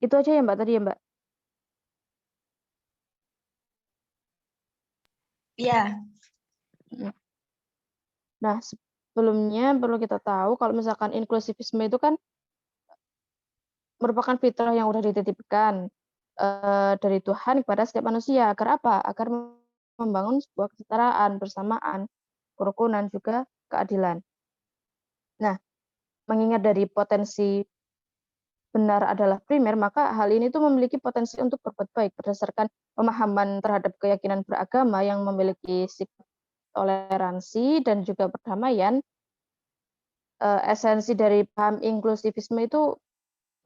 itu aja ya Mbak tadi ya Mbak? Iya, Nah, sebelumnya perlu kita tahu kalau misalkan inklusivisme itu kan merupakan fitrah yang udah dititipkan dari Tuhan kepada setiap manusia. Agar apa? Agar membangun sebuah kesetaraan, bersamaan, kerukunan, juga keadilan. Nah, mengingat dari potensi benar adalah primer, maka hal ini tuh memiliki potensi untuk berbuat baik berdasarkan pemahaman terhadap keyakinan beragama yang memiliki sikap toleransi dan juga perdamaian. Esensi dari paham inklusivisme itu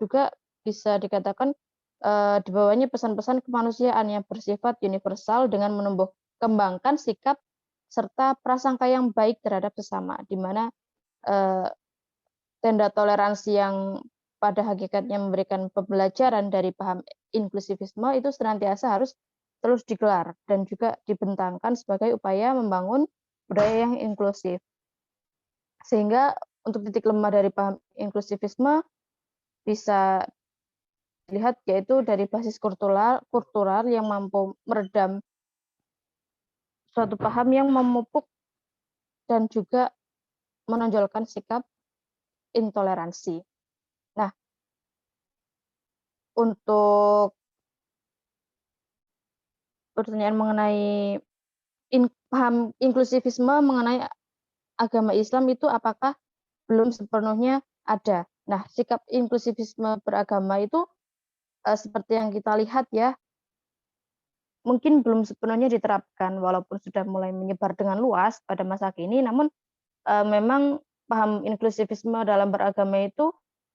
juga bisa dikatakan di bawahnya pesan-pesan kemanusiaan yang bersifat universal dengan menumbuh kembangkan sikap serta prasangka yang baik terhadap sesama, di mana tenda toleransi yang pada hakikatnya memberikan pembelajaran dari paham inklusivisme itu senantiasa harus terus digelar dan juga dibentangkan sebagai upaya membangun budaya yang inklusif. Sehingga untuk titik lemah dari paham inklusivisme bisa dilihat yaitu dari basis kultural yang mampu meredam suatu paham yang memupuk dan juga menonjolkan sikap intoleransi. Nah, untuk pertanyaan mengenai paham inklusivisme mengenai agama Islam itu apakah belum sepenuhnya ada. Nah, sikap inklusivisme beragama itu seperti yang kita lihat ya, mungkin belum sepenuhnya diterapkan walaupun sudah mulai menyebar dengan luas pada masa kini, namun memang paham inklusivisme dalam beragama itu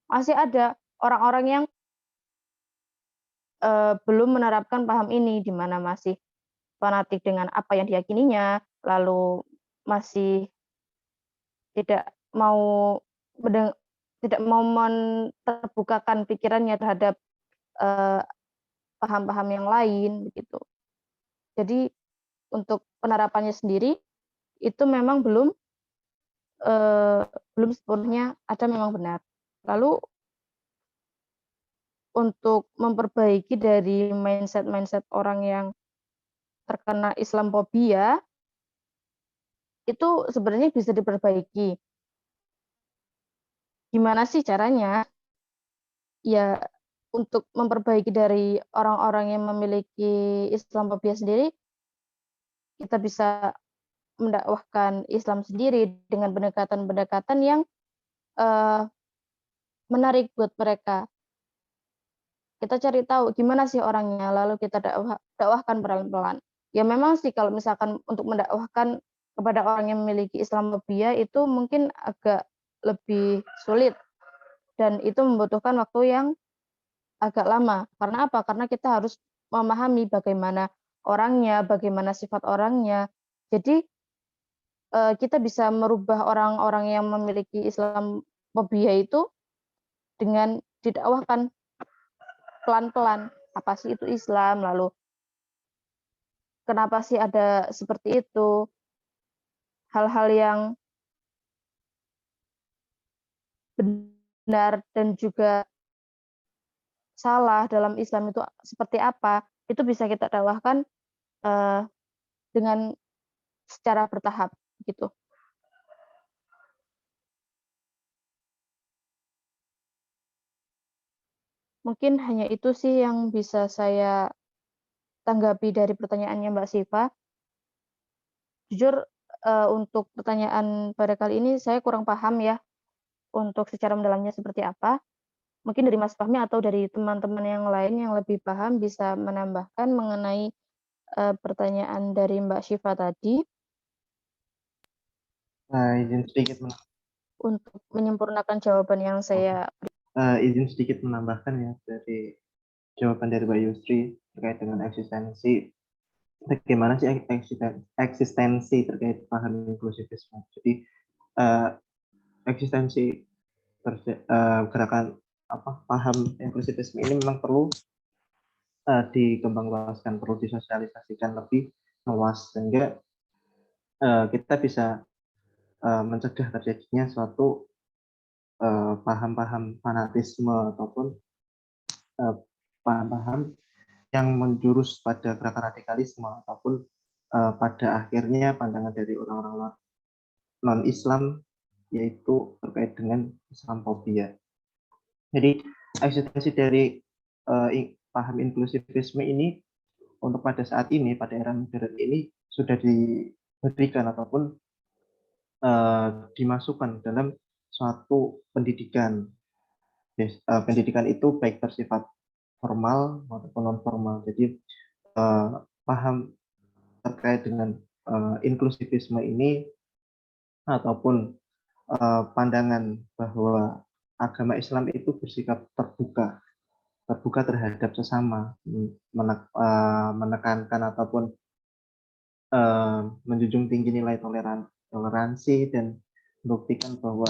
masih ada orang-orang yang belum menerapkan paham ini, di mana masih fanatik dengan apa yang diyakininya, lalu masih tidak mau terbukakan pikirannya terhadap paham-paham yang lain begitu. Jadi untuk penerapannya sendiri itu memang belum sepenuhnya ada, memang benar. Lalu untuk memperbaiki dari mindset orang yang terkena Islamophobia itu sebenarnya bisa diperbaiki. Gimana sih caranya? Ya, untuk memperbaiki dari orang-orang yang memiliki Islamophobia sendiri, kita bisa mendakwahkan Islam sendiri dengan pendekatan-pendekatan yang menarik buat mereka. Kita cari tahu gimana sih orangnya, lalu kita dakwahkan pelan-pelan. Ya memang sih kalau misalkan untuk mendakwahkan kepada orang yang memiliki Islamophobia itu mungkin agak lebih sulit dan itu membutuhkan waktu yang agak lama. Karena apa? Karena kita harus memahami bagaimana orangnya, bagaimana sifat orangnya. Jadi kita bisa merubah orang-orang yang memiliki Islamophobia itu dengan didakwahkan pelan-pelan. Apa sih itu Islam? Lalu kenapa sih ada seperti itu? Hal-hal yang benar dan juga salah dalam Islam itu seperti apa? Itu bisa kita dakwahkan dengan secara bertahap gitu. Mungkin hanya itu sih yang bisa saya tanggapi dari pertanyaannya Mbak Syifa. Jujur untuk pertanyaan pada kali ini saya kurang paham ya untuk secara mendalamnya seperti apa. Mungkin dari Mas Fahmi atau dari teman-teman yang lain yang lebih paham bisa menambahkan mengenai pertanyaan dari Mbak Syifa tadi Nah, izin sedikit untuk menyempurnakan jawaban yang saya izin sedikit menambahkan ya dari jawaban dari Mbak Yusri terkait dengan eksistensi. Bagaimana sih eksistensi terkait paham inklusivisme? Jadi eksistensi gerakan paham inklusivisme ini memang perlu dikembangluaskan, perlu disosialisasikan lebih luas sehingga kita bisa mencegah terjadinya suatu paham-paham fanatisme ataupun paham-paham yang menjurus pada gerakan radikalisme ataupun pada akhirnya pandangan dari orang-orang non-Islam yaitu terkait dengan Islamofobia. Jadi eksistensi dari paham inklusivisme ini untuk pada saat ini, pada era modern ini sudah diberikan ataupun dimasukkan dalam suatu pendidikan. Pendidikan itu baik bersifat formal maupun non formal. Jadi paham terkait dengan inklusivisme ini ataupun pandangan bahwa agama Islam itu bersikap terbuka terhadap sesama, menekankan ataupun menjunjung tinggi nilai toleransi dan membuktikan bahwa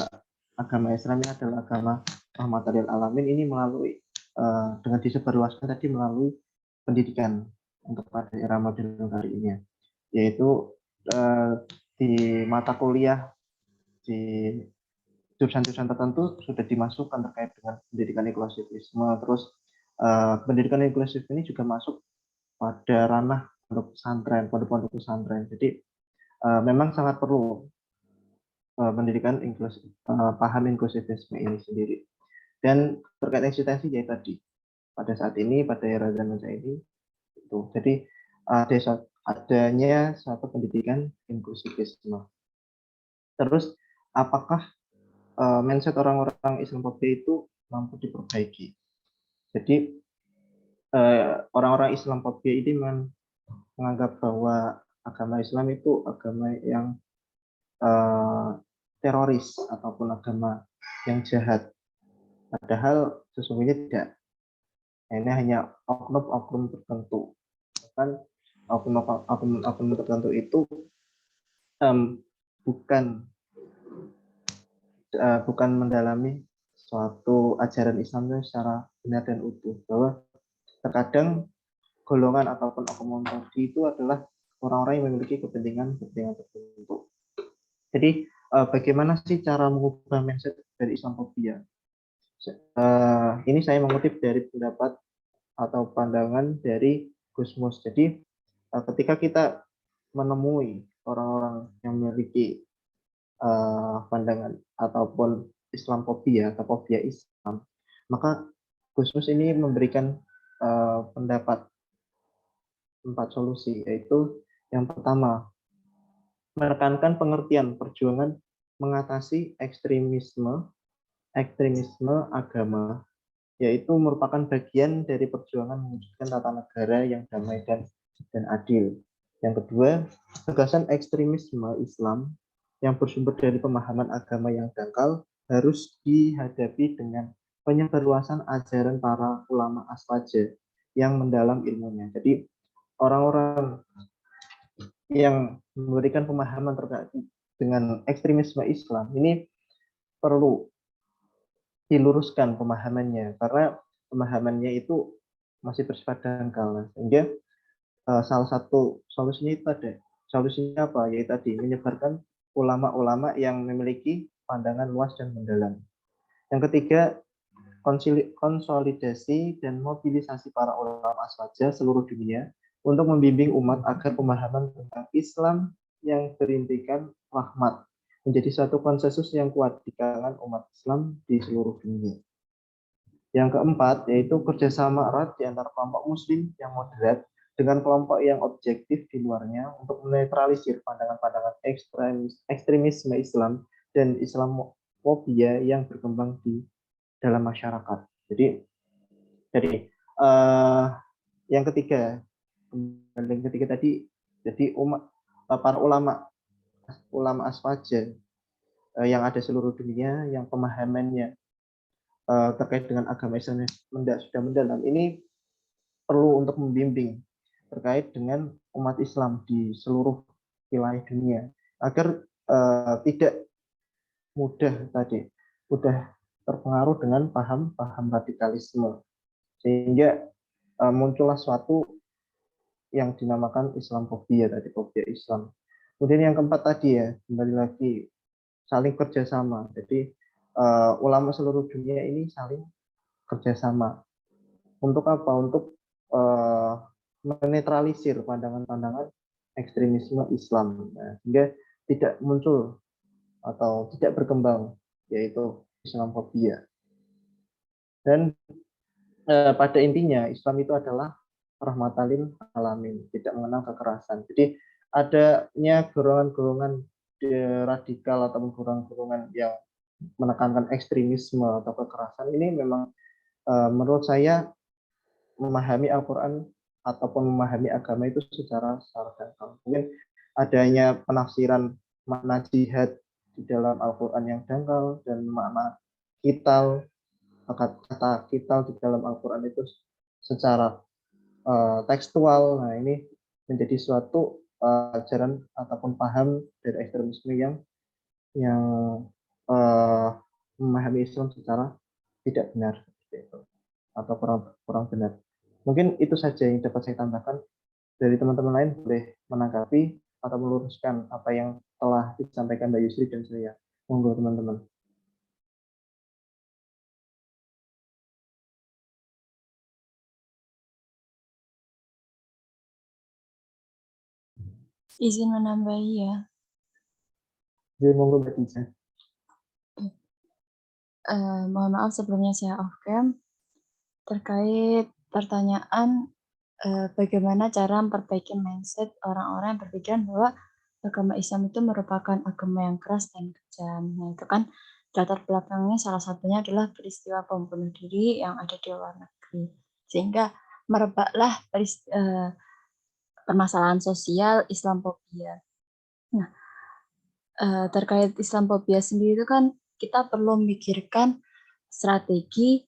agama Islam ini adalah agama rahmatan lil alamin ini melalui dengan disebarluaskan tadi melalui pendidikan untuk pada era modern kali ini, yaitu di mata kuliah di jurusan-jurusan tertentu sudah dimasukkan terkait dengan pendidikan inklusivisme. Terus pendidikan inklusif ini juga masuk pada ranah pondok pesantren. Jadi memang sangat perlu pendidikan inklusif, paham inklusivisme ini sendiri. Dan terkait eksistensi ya tadi pada saat ini pada era zaman saya ini itu. Jadi adanya suatu pendidikan inklusivisme. Terus apakah mindset orang-orang Islamofobia itu mampu diperbaiki? Jadi orang-orang Islamofobia ini menganggap bahwa agama Islam itu agama yang teroris ataupun agama yang jahat. Padahal sesungguhnya tidak. Ini hanya oknum-oknum tertentu. Bahkan oknum-oknum tertentu itu bukan mendalami suatu ajaran Islam secara benar dan utuh. Bahwa terkadang golongan ataupun oknum tadi itu adalah orang-orang yang memiliki kepentingan tertentu. Jadi bagaimana sih cara mengubah mindset dari Islamofobia? Ini saya mengutip dari pendapat atau pandangan dari Gusmus. Jadi ketika kita menemui orang-orang yang memiliki pandangan ataupun Islamofobia atau fobia Islam, maka Gusmus ini memberikan pendapat 4 solusi, yaitu yang pertama menekankan pengertian perjuangan mengatasi ekstremisme agama, yaitu merupakan bagian dari perjuangan mewujudkan tata negara yang damai dan adil. Yang kedua, gagasan ekstremisme Islam yang bersumber dari pemahaman agama yang dangkal harus dihadapi dengan penyebarluasan ajaran para ulama aswaja yang mendalam ilmunya. Jadi orang-orang yang memberikan pemahaman terkait dengan ekstremisme Islam ini perlu diluruskan pemahamannya, karena pemahamannya itu masih bersifat dangkal, sehingga salah satu solusinya itu ada. Solusinya apa? Yaitu tadi menyebarkan ulama-ulama yang memiliki pandangan luas dan mendalam. Yang ketiga, konsolidasi dan mobilisasi para ulama aswaja seluruh dunia untuk membimbing umat agar pemahaman tentang Islam yang berintikan rahmat menjadi suatu konsensus yang kuat di kalangan umat Islam di seluruh dunia. Yang keempat, yaitu kerjasama erat di antara kelompok muslim yang moderat dengan kelompok yang objektif di luarnya untuk menetralisir pandangan-pandangan ekstremisme Islam dan Islamofobia yang berkembang di dalam masyarakat. Jadi yang ketiga tadi, jadi para ulama aswaja yang ada seluruh dunia yang pemahamannya terkait dengan agama Islam yang sudah mendalam, ini perlu untuk membimbing terkait dengan umat Islam di seluruh wilayah dunia agar tidak mudah terpengaruh dengan paham-paham radikalisme, sehingga muncullah suatu yang dinamakan Islamofobia tadi, fobia Islam. Kemudian yang keempat tadi ya, kembali lagi saling kerjasama. Jadi ulama seluruh dunia ini saling kerjasama. Untuk apa? Untuk menetralisir pandangan-pandangan ekstremisme Islam, sehingga tidak muncul atau tidak berkembang, yaitu Islamofobia. Dan pada intinya Islam itu adalah rahmatalil alamin, tidak mengenal kekerasan. Jadi adanya golongan-golongan radikal atau golongan-golongan yang menekankan ekstremisme atau kekerasan ini memang menurut saya memahami Al-Quran ataupun memahami agama itu secara dangkal. Mungkin adanya penafsiran makna jihad di dalam Al-Quran yang dangkal dan makna kital, kata kital di dalam Al-Quran itu secara tekstual. Nah, ini menjadi suatu ajaran ataupun paham dari ekstremisme yang memahami Islam secara tidak benar atau kurang benar. Mungkin itu saja yang dapat saya tambahkan. Dari teman-teman lain boleh menanggapi atau meluruskan apa yang telah disampaikan Mbak Yusri dan saya. Monggo teman-teman. Izin menambahi ya. Jadi monggo Mbak Tija. Mohon maaf sebelumnya saya off cam terkait pertanyaan bagaimana cara memperbaiki mindset orang-orang yang berpikiran bahwa agama Islam itu merupakan agama yang keras dan kejam. Nah, itu kan latar belakangnya salah satunya adalah peristiwa bom bunuh diri yang ada di luar negeri. Sehingga merebaklah permasalahan sosial Islamofobia. Nah, terkait Islamofobia sendiri itu kan kita perlu memikirkan strategi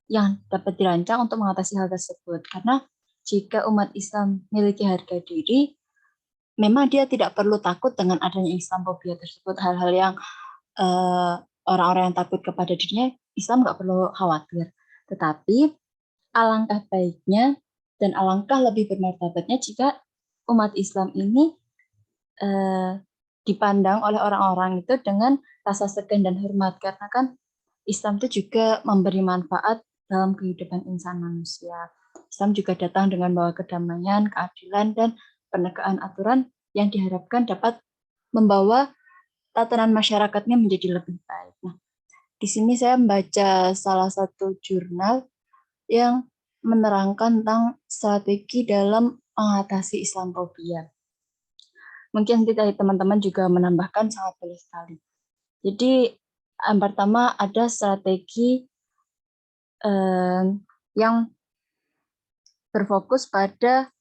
yang dapat dirancang untuk mengatasi hal tersebut. Karena jika umat Islam memiliki harga diri, memang dia tidak perlu takut dengan adanya Islamofobia tersebut. Hal-hal yang orang-orang yang takut kepada dirinya, Islam nggak perlu khawatir. Tetapi alangkah baiknya dan alangkah lebih bermartabatnya jika umat Islam ini dipandang oleh orang-orang itu dengan rasa segan dan hormat, karena kan Islam itu juga memberi manfaat dalam kehidupan insan manusia. Islam juga datang dengan membawa kedamaian, keadilan, dan penegakan aturan yang diharapkan dapat membawa tatanan masyarakatnya menjadi lebih baik. Nah, di sini saya membaca salah satu jurnal yang menerangkan tentang strategi dalam mengatasi Islamofobia. Mungkin nanti teman-teman juga menambahkan, sangat boleh sekali. Jadi yang pertama ada strategi yang berfokus pada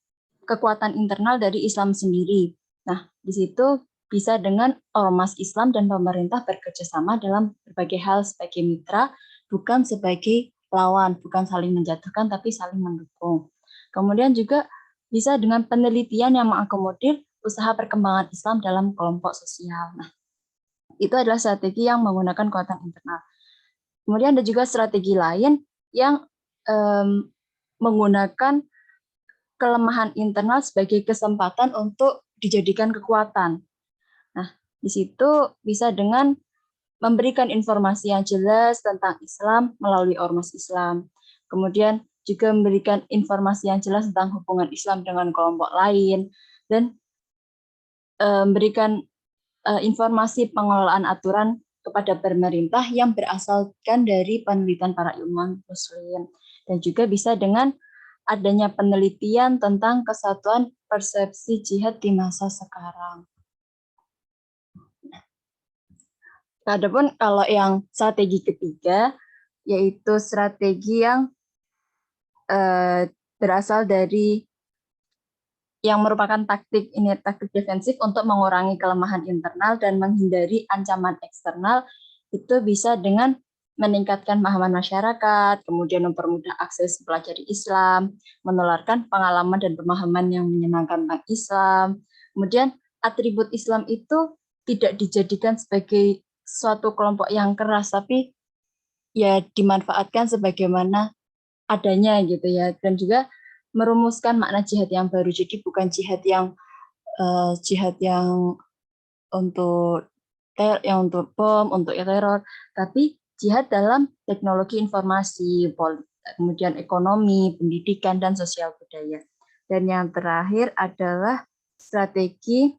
kekuatan internal dari Islam sendiri. Nah, di situ bisa dengan ormas Islam dan pemerintah bekerjasama dalam berbagai hal sebagai mitra, bukan sebagai lawan, bukan saling menjatuhkan, tapi saling mendukung. Kemudian juga bisa dengan penelitian yang mengakomodir usaha perkembangan Islam dalam kelompok sosial. Nah, itu adalah strategi yang menggunakan kekuatan internal. Kemudian ada juga strategi lain yang menggunakan kelemahan internal sebagai kesempatan untuk dijadikan kekuatan. Nah, di situ bisa dengan memberikan informasi yang jelas tentang Islam melalui ormas Islam. Kemudian juga memberikan informasi yang jelas tentang hubungan Islam dengan kelompok lain, dan memberikan informasi pengelolaan aturan kepada pemerintah yang berasalkan dari penelitian para ilmuwan Muslim. Dan juga bisa dengan adanya penelitian tentang kesatuan persepsi jihad di masa sekarang. Adapun kalau yang strategi ketiga, yaitu strategi yang berasal dari yang merupakan taktik defensif untuk mengurangi kelemahan internal dan menghindari ancaman eksternal, itu bisa dengan meningkatkan pemahaman masyarakat, kemudian mempermudah akses mempelajari Islam, menularkan pengalaman dan pemahaman yang menyenangkan tentang Islam. Kemudian atribut Islam itu tidak dijadikan sebagai suatu kelompok yang keras, tapi ya dimanfaatkan sebagaimana adanya gitu ya, dan juga merumuskan makna jihad yang baru. Jadi bukan jihad yang untuk yang untuk bom, untuk teror, tapi jihad dalam teknologi informasi, kemudian ekonomi, pendidikan, dan sosial budaya. Dan yang terakhir adalah strategi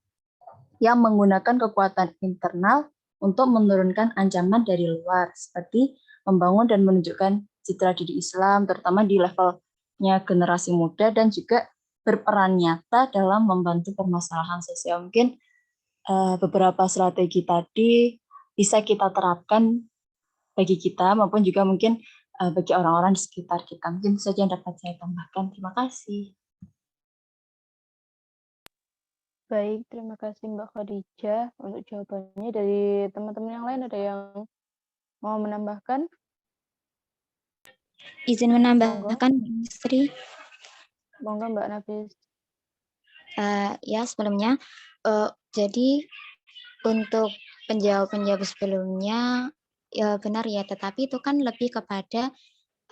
yang menggunakan kekuatan internal untuk menurunkan ancaman dari luar, seperti membangun dan menunjukkan citra diri Islam, terutama di levelnya generasi muda, dan juga berperan nyata dalam membantu permasalahan sosial. Mungkin beberapa strategi tadi bisa kita terapkan bagi kita maupun juga mungkin bagi orang-orang di sekitar kita. Mungkin itu saja yang dapat saya tambahkan. Terima kasih. Baik, terima kasih Mbak Khadijah untuk jawabannya. Dari teman-teman yang lain ada yang mau menambahkan? Izin menambahkan, Sri. Monggo Mbak Nafis. Ya, sebelumnya, jadi untuk penjawab sebelumnya, ya benar ya, tetapi itu kan lebih kepada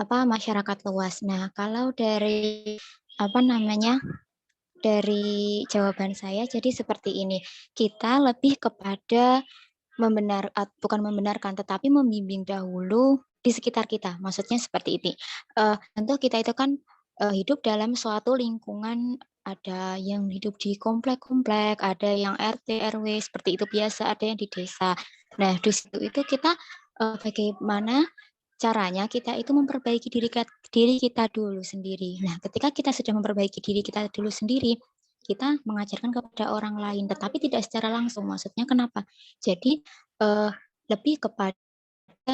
masyarakat luas. Nah, kalau dari dari jawaban saya, jadi seperti ini, kita lebih kepada bukan membenarkan, tetapi membimbing dahulu di sekitar kita. Maksudnya seperti ini. Tentu kita itu kan hidup dalam suatu lingkungan, ada yang hidup di komplek-komplek, ada yang RT, RW, seperti itu biasa, ada yang di desa. Nah, di situ itu kita bagaimana caranya kita itu memperbaiki diri kita dulu sendiri. Nah, ketika kita sudah memperbaiki diri kita dulu sendiri, kita mengajarkan kepada orang lain, tetapi tidak secara langsung. Maksudnya kenapa? Jadi lebih kepada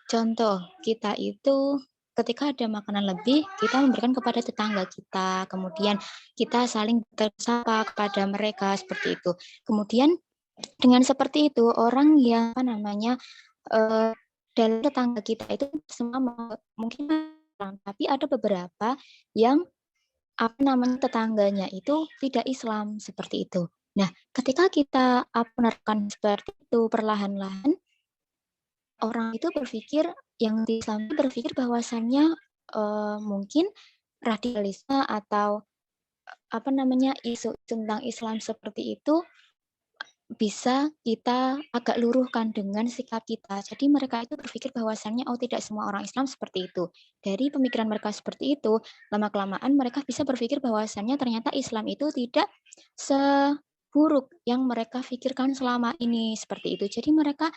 contoh, kita itu ketika ada makanan lebih, kita memberikan kepada tetangga kita, kemudian kita saling bersapa kepada mereka, seperti itu. Kemudian dengan seperti itu, orang yang dalam tetangga kita itu semua mungkin, tapi ada beberapa yang tetangganya itu tidak Islam, seperti itu. Nah, ketika kita menerapkan seperti itu perlahan-lahan, orang itu berpikir, yang di Islam berpikir bahwasannya mungkin radikalisme atau isu tentang Islam seperti itu bisa kita agak luruhkan dengan sikap kita. Jadi mereka itu berpikir bahwasannya tidak semua orang Islam seperti itu. Dari pemikiran mereka seperti itu, lama-kelamaan mereka bisa berpikir bahwasannya ternyata Islam itu tidak seburuk yang mereka pikirkan selama ini, seperti itu. Jadi mereka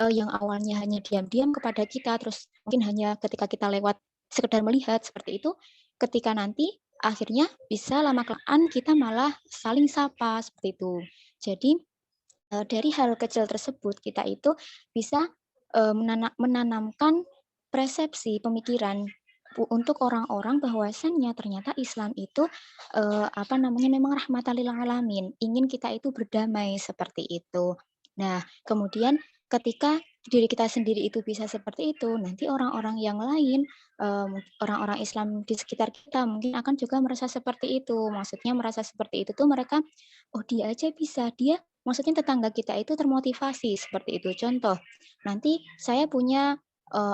yang awalnya hanya diam-diam kepada kita, terus mungkin hanya ketika kita lewat sekedar melihat seperti itu, ketika nanti akhirnya bisa lama-kelamaan kita malah saling sapa seperti itu. Jadi dari hal kecil tersebut kita itu bisa menanamkan persepsi pemikiran untuk orang-orang bahwasannya ternyata Islam itu memang rahmatan lil alamin, ingin kita itu berdamai, seperti itu. Nah, kemudian ketika diri kita sendiri itu bisa seperti itu, nanti orang-orang yang lain, orang-orang Islam di sekitar kita mungkin akan juga merasa seperti itu. Maksudnya merasa seperti itu tuh mereka, oh dia aja bisa, dia maksudnya tetangga kita itu termotivasi, seperti itu. Contoh, nanti saya punya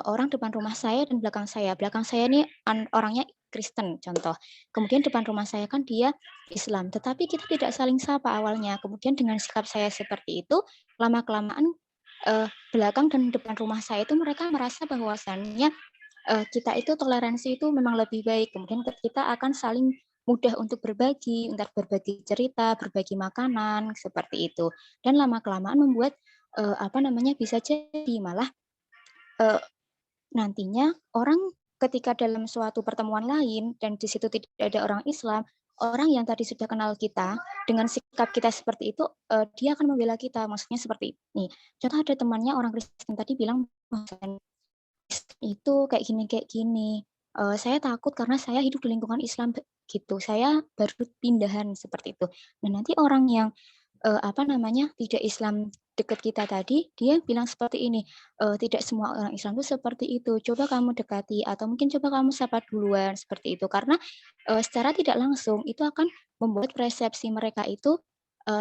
orang depan rumah saya dan belakang saya. Belakang saya ini orangnya Kristen, contoh. Kemudian depan rumah saya kan dia Islam, tetapi kita tidak saling sapa awalnya. Kemudian dengan sikap saya seperti itu, lama-kelamaan belakang dan depan rumah saya itu mereka merasa bahwasannya kita itu toleransi itu memang lebih baik. Kemudian kita akan saling mudah untuk berbagi, untuk berbagi cerita, berbagi makanan, seperti itu. Dan lama-kelamaan membuat bisa jadi malah nantinya orang ketika dalam suatu pertemuan lain dan di situ tidak ada orang Islam, orang yang tadi sudah kenal kita dengan sikap kita seperti itu, dia akan membela kita. Maksudnya seperti ini. Contoh ada temannya orang Kristen tadi bilang itu kayak gini. Saya takut karena saya hidup di lingkungan Islam gitu. Saya baru pindahan, seperti itu. Dan nanti orang yang tidak Islam dekat kita tadi, dia bilang seperti ini, tidak semua orang Islam itu seperti itu. Coba kamu dekati atau mungkin coba kamu sapa duluan seperti itu. Karena secara tidak langsung itu akan membuat persepsi mereka itu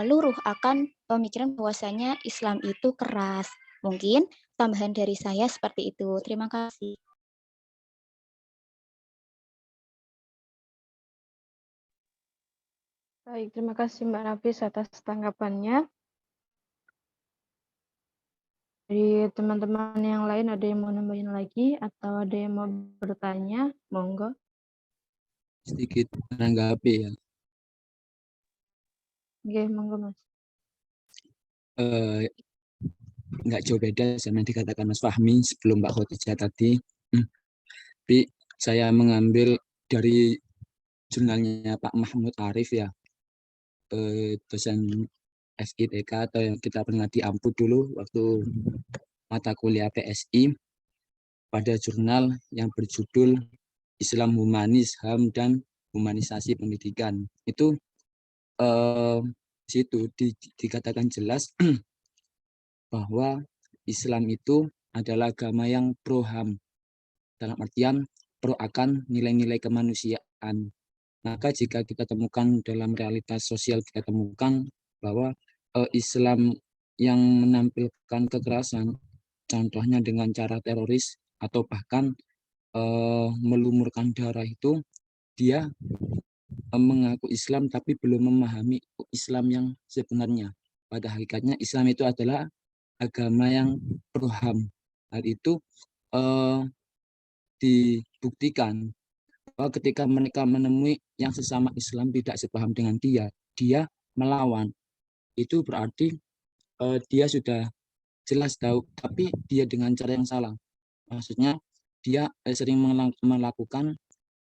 luruh akan pemikiran bahwasanya Islam itu keras. Mungkin tambahan dari saya seperti itu. Terima kasih. Baik, terima kasih Mbak Nafis atas tanggapannya. Dari teman-teman yang lain ada yang mau nambahin lagi atau ada yang mau bertanya? Monggo. Sedikit menanggapi ya. Oke, monggo Mas. Nggak jauh beda sama yang dikatakan Mas Fahmi sebelum Mbak Khotijah tadi. Tapi saya mengambil dari jurnalnya Pak Mahmud Arif ya, dosen FITK atau yang kita pernah di Amput dulu waktu mata kuliah PSI, pada jurnal yang berjudul Islam Humanis, HAM dan Humanisasi Pendidikan. Itu situ dikatakan jelas bahwa Islam itu adalah agama yang pro HAM, dalam artian pro akan nilai-nilai kemanusiaan. Maka jika kita temukan dalam realitas sosial, kita temukan bahwa Islam yang menampilkan kekerasan, contohnya dengan cara teroris atau bahkan melumurkan darah, itu dia mengaku Islam tapi belum memahami Islam yang sebenarnya. Pada hakikatnya Islam itu adalah agama yang pro HAM. Hal itu dibuktikan bahwa ketika mereka menemui yang sesama Islam tidak sepaham dengan dia melawan. Itu berarti dia sudah jelas tahu, tapi dia dengan cara yang salah. Maksudnya dia sering melakukan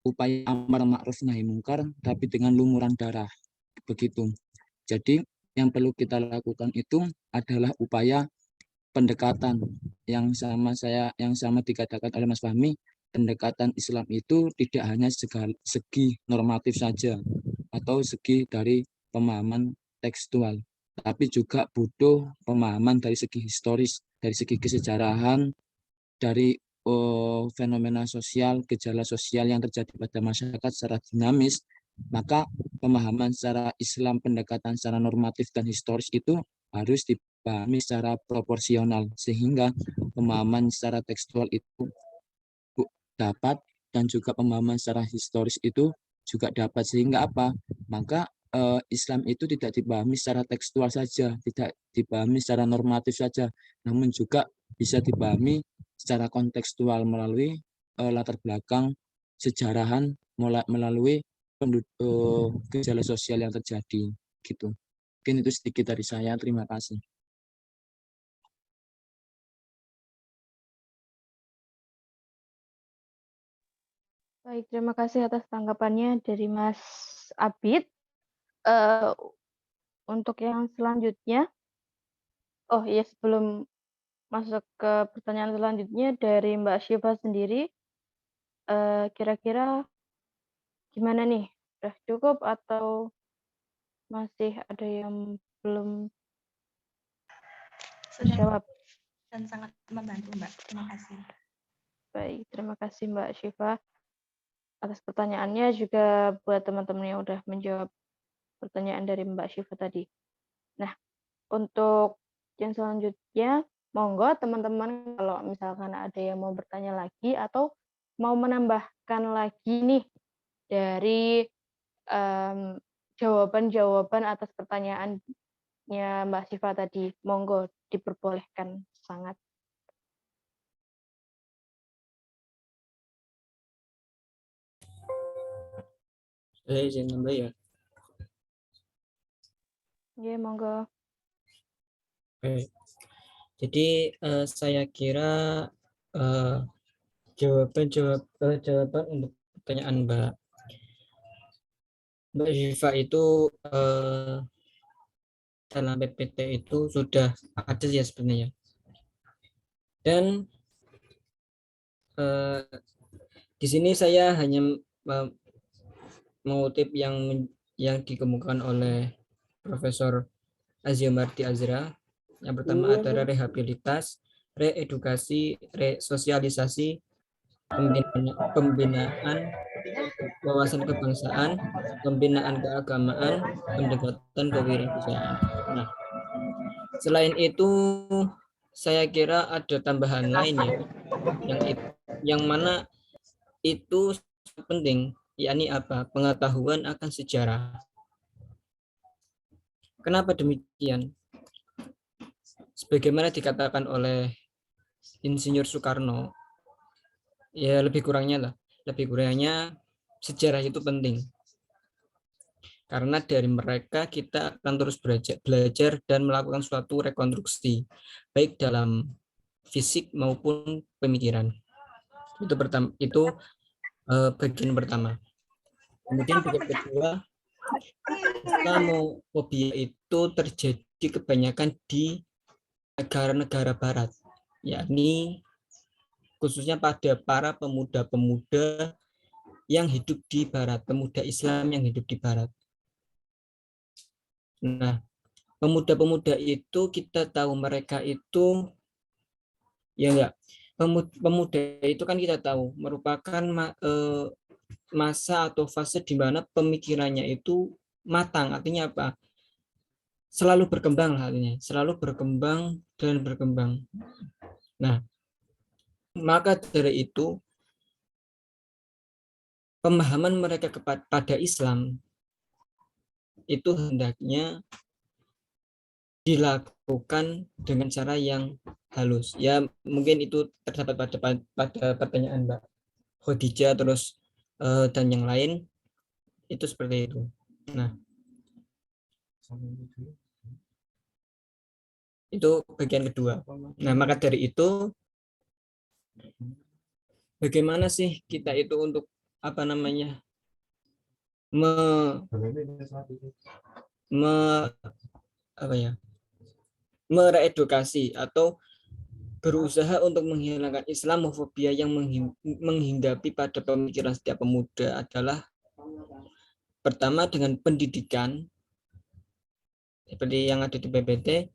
upaya amar ma'ruf nahi mungkar, tapi dengan lumuran darah. Begitu. Jadi yang perlu kita lakukan itu adalah upaya pendekatan yang sama dikatakan oleh Mas Fahmi. Pendekatan Islam itu tidak hanya segi normatif saja atau segi dari pemahaman tekstual, tapi juga butuh pemahaman dari segi historis, dari segi kesejarahan, dari fenomena sosial, gejala sosial yang terjadi pada masyarakat secara dinamis. Maka pemahaman secara Islam, pendekatan secara normatif dan historis itu harus dipahami secara proporsional, sehingga pemahaman secara tekstual itu dapat dan juga pemahaman secara historis itu juga dapat. Sehingga apa? Maka Islam itu tidak dipahami secara tekstual saja, tidak dipahami secara normatif saja, namun juga bisa dipahami secara kontekstual melalui latar belakang sejarahan, melalui gejala sosial yang terjadi. Gitu. Mungkin itu sedikit dari saya. Terima kasih. Baik, terima kasih atas tanggapannya dari Mas Abid. Untuk yang selanjutnya, oh iya, sebelum masuk ke pertanyaan selanjutnya dari Mbak Syifa sendiri, kira-kira gimana nih? Sudah cukup atau masih ada yang belum Sudah jawab? dan sangat membantu, Mbak. Terima kasih. Baik, terima kasih Mbak Syifa atas pertanyaannya, juga buat teman-teman yang udah menjawab pertanyaan dari Mbak Syifa tadi. Nah, untuk yang selanjutnya, monggo teman-teman kalau misalkan ada yang mau bertanya lagi atau mau menambahkan lagi nih dari jawaban-jawaban atas pertanyaannya Mbak Syifa tadi, monggo diperbolehkan sangat. Saya izin nambah ya. Ya, monggo. Oke. Jadi saya kira jawaban untuk pertanyaan Mbak Syifa itu dalam PPT itu sudah ada ya sebenarnya. Dan di sini saya hanya mengutip yang dikemukakan oleh Profesor Azia Mardi Azra. Yang pertama adalah rehabilitas, reedukasi, resosialisasi, pembinaan wawasan kebangsaan, pembinaan keagamaan, pendekatan kewirausahaan. Nah, selain itu saya kira ada tambahan lain ya, yang mana itu penting, yakni apa? Pengetahuan akan sejarah. Kenapa demikian? Sebagaimana dikatakan oleh Insinyur Soekarno, ya lebih kurangnya sejarah itu penting. Karena dari mereka kita akan terus belajar dan melakukan suatu rekonstruksi, baik dalam fisik maupun pemikiran. Itu bagian pertama. Kemudian bagian kedua, Islamofobia itu terjadi kebanyakan di negara-negara barat, yakni khususnya pada para pemuda-pemuda yang hidup di barat, pemuda Islam yang hidup di barat. Nah, pemuda-pemuda itu kita tahu mereka itu, ya enggak, pemuda itu kan kita tahu merupakan masa atau fase di mana pemikirannya itu matang. Artinya apa? Selalu berkembang artinya, selalu berkembang dan berkembang. Nah, maka dari itu pemahaman mereka kepada Islam itu hendaknya dilakukan dengan cara yang halus. Ya, mungkin itu terdapat pada pertanyaan Mbak Khadijah terus dan yang lain itu seperti itu. Nah, itu bagian kedua. Nah, maka dari itu bagaimana sih kita itu untuk apa namanya mereedukasi atau berusaha untuk menghilangkan Islamofobia yang menghinggapi pada pemikiran setiap pemuda adalah pertama dengan pendidikan seperti yang ada di PPT,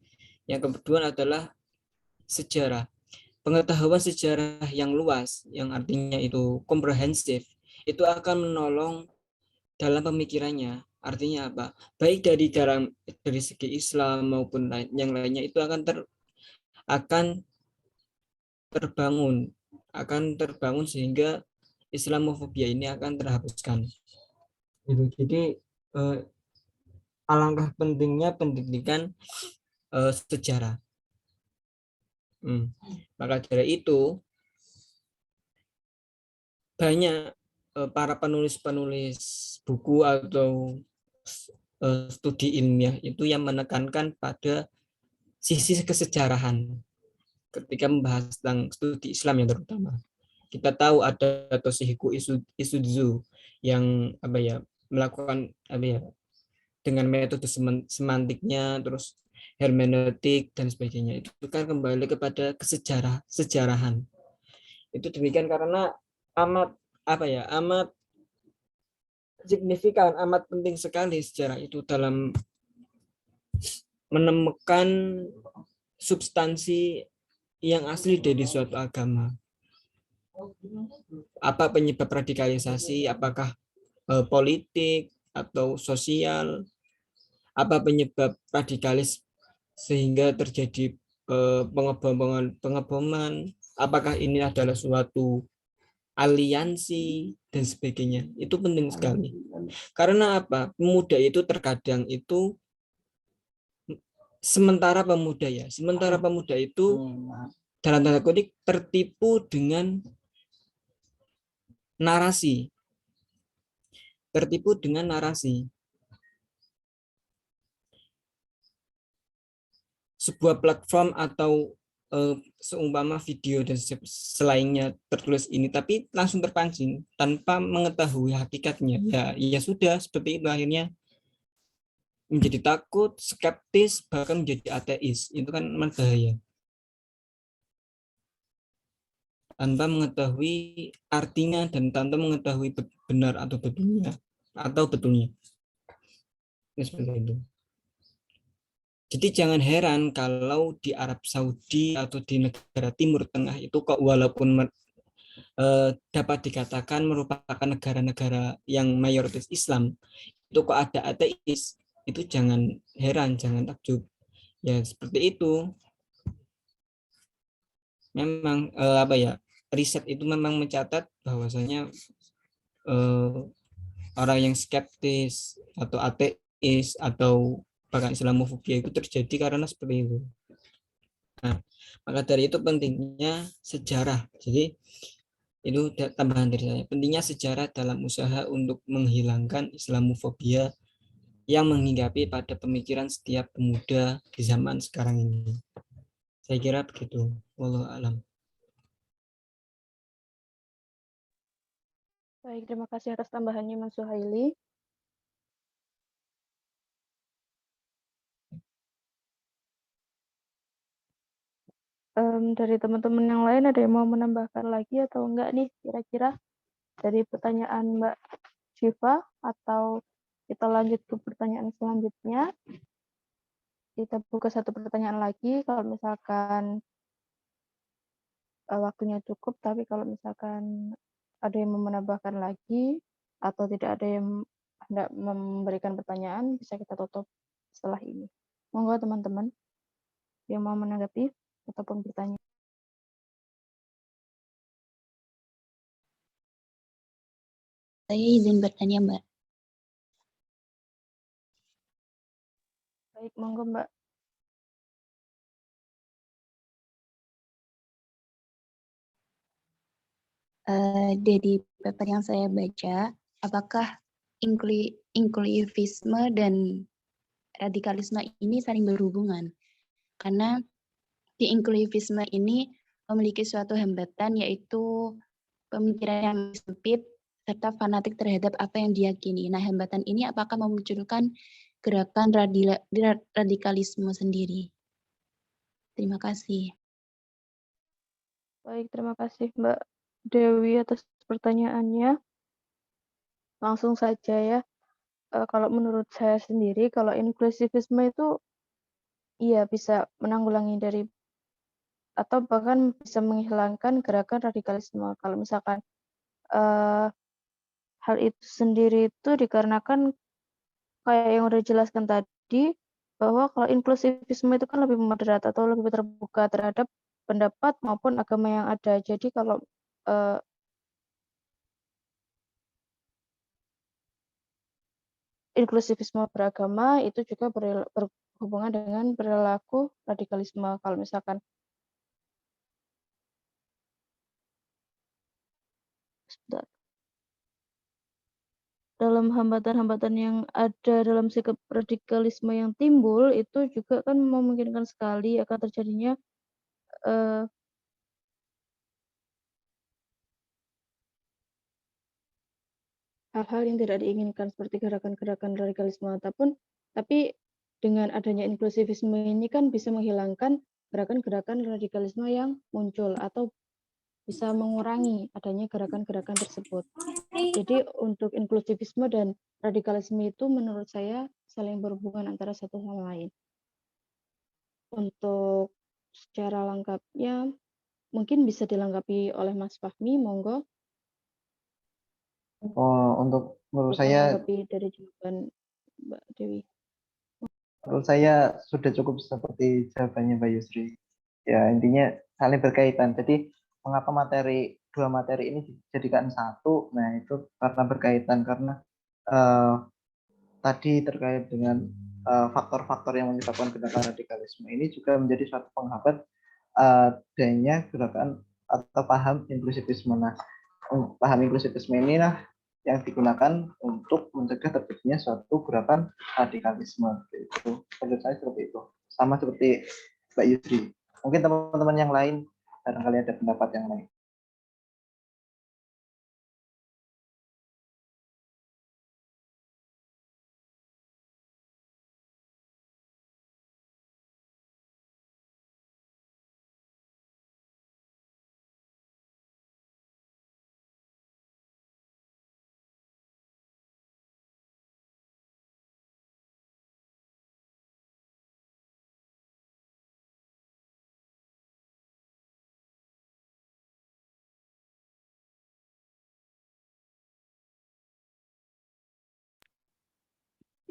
yang kedua adalah sejarah, pengetahuan sejarah yang luas, yang artinya itu komprehensif, itu akan menolong dalam pemikirannya. Artinya apa? Baik dari segi Islam maupun yang lainnya itu akan terbangun sehingga Islamofobia ini akan terhapuskan. Jadi alangkah pentingnya pendidikan sejarah. Maka dari itu banyak para penulis-penulis buku atau studi ilmiah itu yang menekankan pada sisi kesejarahan ketika membahas tentang studi Islam yang terutama. Kita tahu ada Toshihiko Isuzu yang melakukan dengan metode semantiknya, terus hermeneutik dan sebagainya. Itu kan kembali kepada sejarahan. Itu demikian karena amat signifikan, amat penting sekali sejarah itu dalam menemukan substansi yang asli dari suatu agama. Apa penyebab radikalisasi, apakah politik atau sosial, apa penyebab radikalis sehingga terjadi pengeboman, apakah ini adalah suatu aliansi dan sebagainya. Itu penting sekali. Karena apa? Pemuda itu terkadang itu sementara pemuda itu dalam tanda kutip tertipu dengan narasi. Sebuah platform atau seumpama video dan selainnya tertulis ini, tapi langsung terpancing tanpa mengetahui hakikatnya. Ya sudah, seperti itu akhirnya menjadi takut, skeptis, bahkan menjadi ateis. Itu kan berbahaya. Tanpa mengetahui artinya dan tanpa mengetahui benar atau betulnya. Seperti itu. Jadi jangan heran kalau di Arab Saudi atau di negara Timur Tengah itu kok walaupun dapat dikatakan merupakan negara-negara yang mayoritas Islam, itu kok ada ateis, itu jangan heran, jangan takjub. Ya seperti itu. Memang apa ya, riset itu memang mencatat bahwasanya orang yang skeptis atau ateis atau bahkan Islamofobia itu terjadi karena seperti itu. Nah, maka dari itu pentingnya sejarah. Jadi itu tambahan dari saya. Pentingnya sejarah dalam usaha untuk menghilangkan Islamofobia yang menghinggapi pada pemikiran setiap pemuda di zaman sekarang ini. Saya kira begitu. Wallahu alam. Baik, terima kasih atas tambahannya Mas Suhaili. Dari teman-teman yang lain ada yang mau menambahkan lagi atau enggak nih kira-kira dari pertanyaan Mbak Syifa, atau kita lanjut ke pertanyaan selanjutnya? Kita buka satu pertanyaan lagi kalau misalkan waktunya cukup, tapi kalau misalkan ada yang mau menambahkan lagi atau tidak ada yang hendak memberikan pertanyaan, bisa kita tutup setelah ini. Monggo teman-teman yang mau menanggapi ataupun bertanya. Saya izin bertanya, Mbak. Baik, monggo Mbak. Dari paper yang saya baca, apakah inklusivisme dan radikalisme ini saling berhubungan? Karena di inklusivisme ini memiliki suatu hambatan, yaitu pemikiran yang sempit serta fanatik terhadap apa yang diyakini. Nah, hambatan ini apakah memunculkan gerakan radikalisme sendiri? Terima kasih. Baik, terima kasih Mbak Dewi atas pertanyaannya. Langsung saja ya. Kalau menurut saya sendiri, kalau inklusivisme itu iya bisa menanggulangi dari atau bahkan bisa menghilangkan gerakan radikalisme. Kalau misalkan hal itu sendiri itu dikarenakan kayak yang udah dijelaskan tadi, bahwa kalau inklusivisme itu kan lebih moderat atau lebih terbuka terhadap pendapat maupun agama yang ada. Jadi kalau inklusivisme beragama itu juga berhubungan dengan perilaku radikalisme. Kalau misalkan dalam hambatan-hambatan yang ada dalam sikap radikalisme yang timbul, itu juga kan memungkinkan sekali akan terjadinya hal-hal yang tidak diinginkan seperti gerakan-gerakan radikalisme tapi dengan adanya inklusivisme ini kan bisa menghilangkan gerakan-gerakan radikalisme yang muncul atau bisa mengurangi adanya gerakan-gerakan tersebut. Jadi untuk inklusivisme dan radikalisme itu menurut saya saling berhubungan antara satu sama lain. Untuk secara lengkapnya mungkin bisa dilengkapi oleh Mas Fahmi, monggo. Untuk menurut saya Menanggapi dari jawaban Mbak Dewi. Menurut saya sudah cukup seperti jawabannya Mbak Yusri. Ya, intinya saling berkaitan. Jadi, mengapa dua materi ini dijadikan satu? Nah, itu karena berkaitan. Karena tadi terkait dengan faktor-faktor yang menyebabkan gerakan radikalisme ini juga menjadi suatu penghambat adanya gerakan atau paham inklusivisme. Nah, paham inklusivisme inilah yang digunakan untuk mencegah terjadinya suatu gerakan radikalisme. Itu menurut saya seperti itu. Sama seperti Mbak Yusri. Mungkin teman-teman yang lain barangkali ada pendapat yang lain.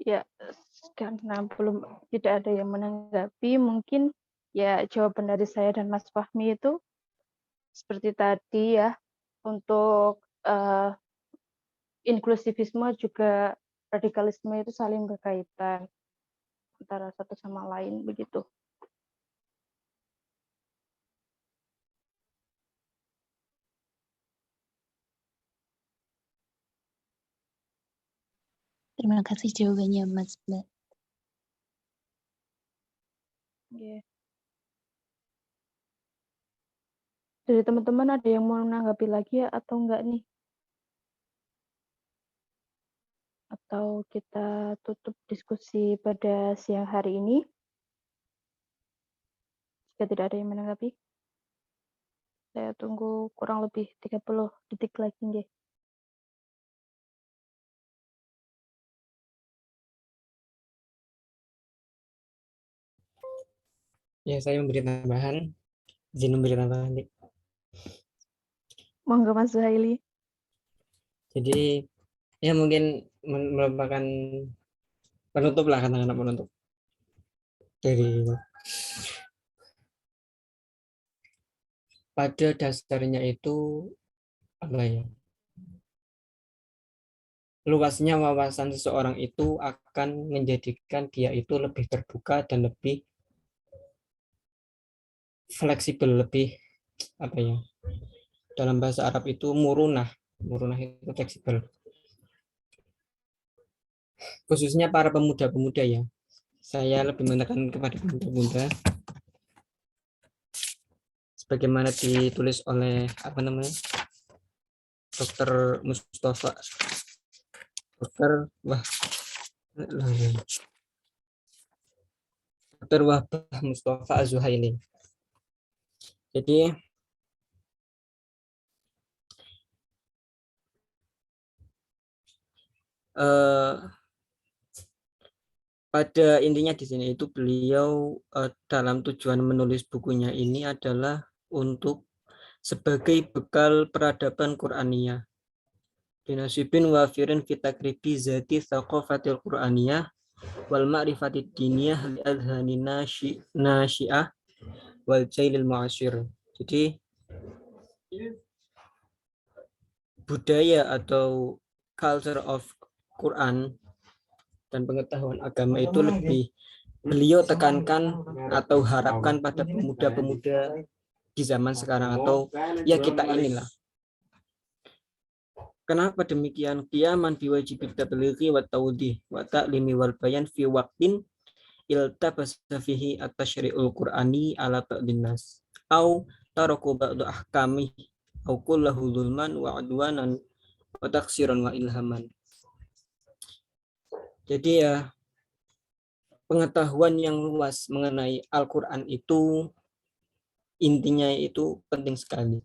Ya, karena tidak ada yang menanggapi, mungkin ya jawaban dari saya dan Mas Fahmi itu seperti tadi ya, untuk inklusivisme juga radikalisme itu saling berkaitan antara satu sama lain begitu. Terima kasih jawabannya Mas Mbak. Yeah. Dari teman-teman ada yang mau menanggapi lagi ya, atau enggak nih? Atau kita tutup diskusi pada siang hari ini? Jika tidak ada yang menanggapi, saya tunggu kurang lebih 30 detik lagi nggih. Ya, saya memberi tambahan. Izin memberi tambahan. Dik. Monggo Mas Zuhaili. Jadi ya mungkin merupakan penutup lah, kata-kata penutup dari pada dasarnya itu apa ya, luasnya wawasan seseorang itu akan menjadikan dia itu lebih terbuka dan lebih fleksibel, lebih apa ya, dalam bahasa Arab itu murunah itu fleksibel, khususnya para pemuda-pemuda ya. Saya lebih menekan kepada pemuda-pemuda sebagaimana ditulis oleh apa namanya, Dr. Mustafa Dr. Wahbah Mustafa Az-Zuhaili. Jadi pada intinya di sini itu beliau dalam tujuan menulis bukunya ini adalah untuk sebagai bekal peradaban Qur'aniyah. Binasibin wafirin fitakribi zati thaqafatil Qur'aniyah wal ma'rifatid diniyah li adhani nasyi'ah wal jailil mu'asyir. Jadi budaya atau culture of Quran dan pengetahuan agama itu lebih beliau tekankan atau harapkan pada pemuda-pemuda di zaman sekarang, atau ya kita inilah. Kenapa demikian? Qiyaman fi wajibit tablighi wa tawdih wa ta'limi wal bayan fi waqtin iltabasa fihi at-tasyri'ul qur'ani ala ba'din nas au taraku ba'du ahkami au kullahu zulman wa adwanan wa taksiran wa ilhaman. Jadi ya, pengetahuan yang luas mengenai Al-Quran itu intinya itu penting sekali.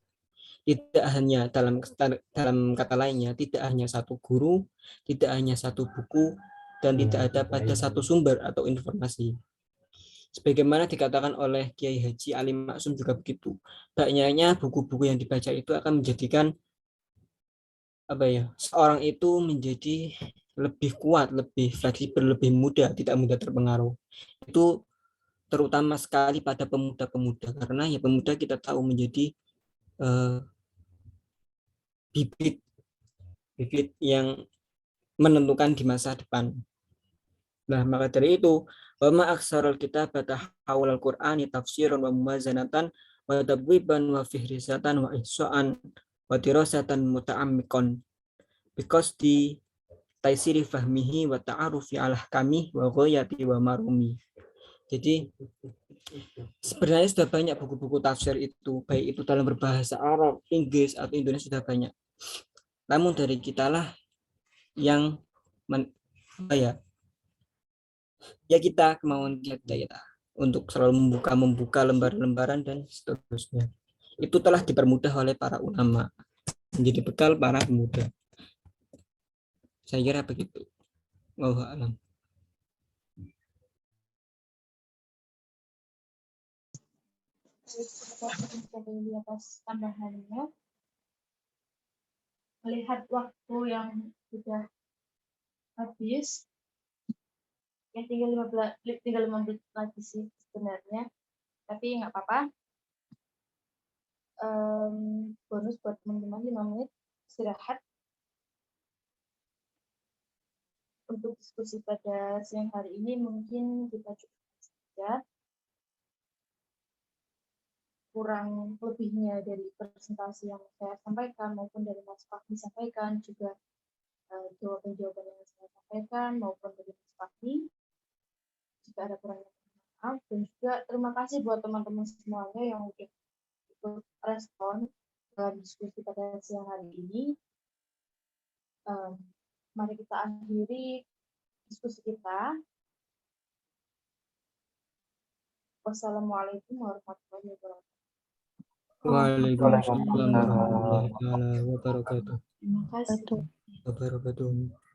Tidak hanya dalam kata lainnya, tidak hanya satu guru, tidak hanya satu buku, dan tidak ada pada satu sumber atau informasi. Sebagaimana dikatakan oleh Kiai Haji Ali Maksum juga begitu. Banyaknya buku-buku yang dibaca itu akan menjadikan apa ya, seorang itu menjadi lebih kuat, lebih fleksibel, lebih mudah, tidak mudah terpengaruh. Itu terutama sekali pada pemuda-pemuda, karena ya pemuda kita tahu menjadi bibit yang menentukan di masa depan. Nah, maka dari itu, wa ma aksarul kitab tahawul al-Qur'ani tafsiran wa muwazanatan wa tabwiban wa fihrisatan wa ihsa'an wa dirasatan muta'ammikon because di taisiri fahmihi wa ta'arufi alah kami wa ghayati wa marumi. Jadi sebenarnya sudah banyak buku-buku tafsir itu, baik itu dalam berbahasa Arab, Inggris, atau Indonesia sudah banyak. Namun dari kitalah yang kita kemauan kita untuk selalu membuka lembaran-lembaran dan seterusnya. Itu telah dipermudah oleh para ulama, menjadi bekal para pemuda. Saya kira begitu. Wallahu a'lam. Di atas tambahannya, melihat waktu yang sudah habis, Ya tinggal 5 menit lagi sih sebenarnya. Tapi nggak apa-apa. Bonus buat teman-teman 5 menit istirahat. Untuk diskusi pada siang hari ini mungkin kita cukup saja. Kurang lebihnya dari presentasi yang saya sampaikan maupun dari Mas Fahmi sampaikan, juga jawaban-jawaban yang saya sampaikan maupun dari Mas Fahmi, jika ada kurangnya maaf, dan juga terima kasih buat teman-teman semuanya yang udah ikut respon dalam diskusi pada siang hari ini. Mari kita akhiri diskusi kita. Wassalamualaikum warahmatullahi wabarakatuh. Waalaikumsalam warahmatullahi wabarakatuh. Terima kasih. Betul. Wabarakatuh.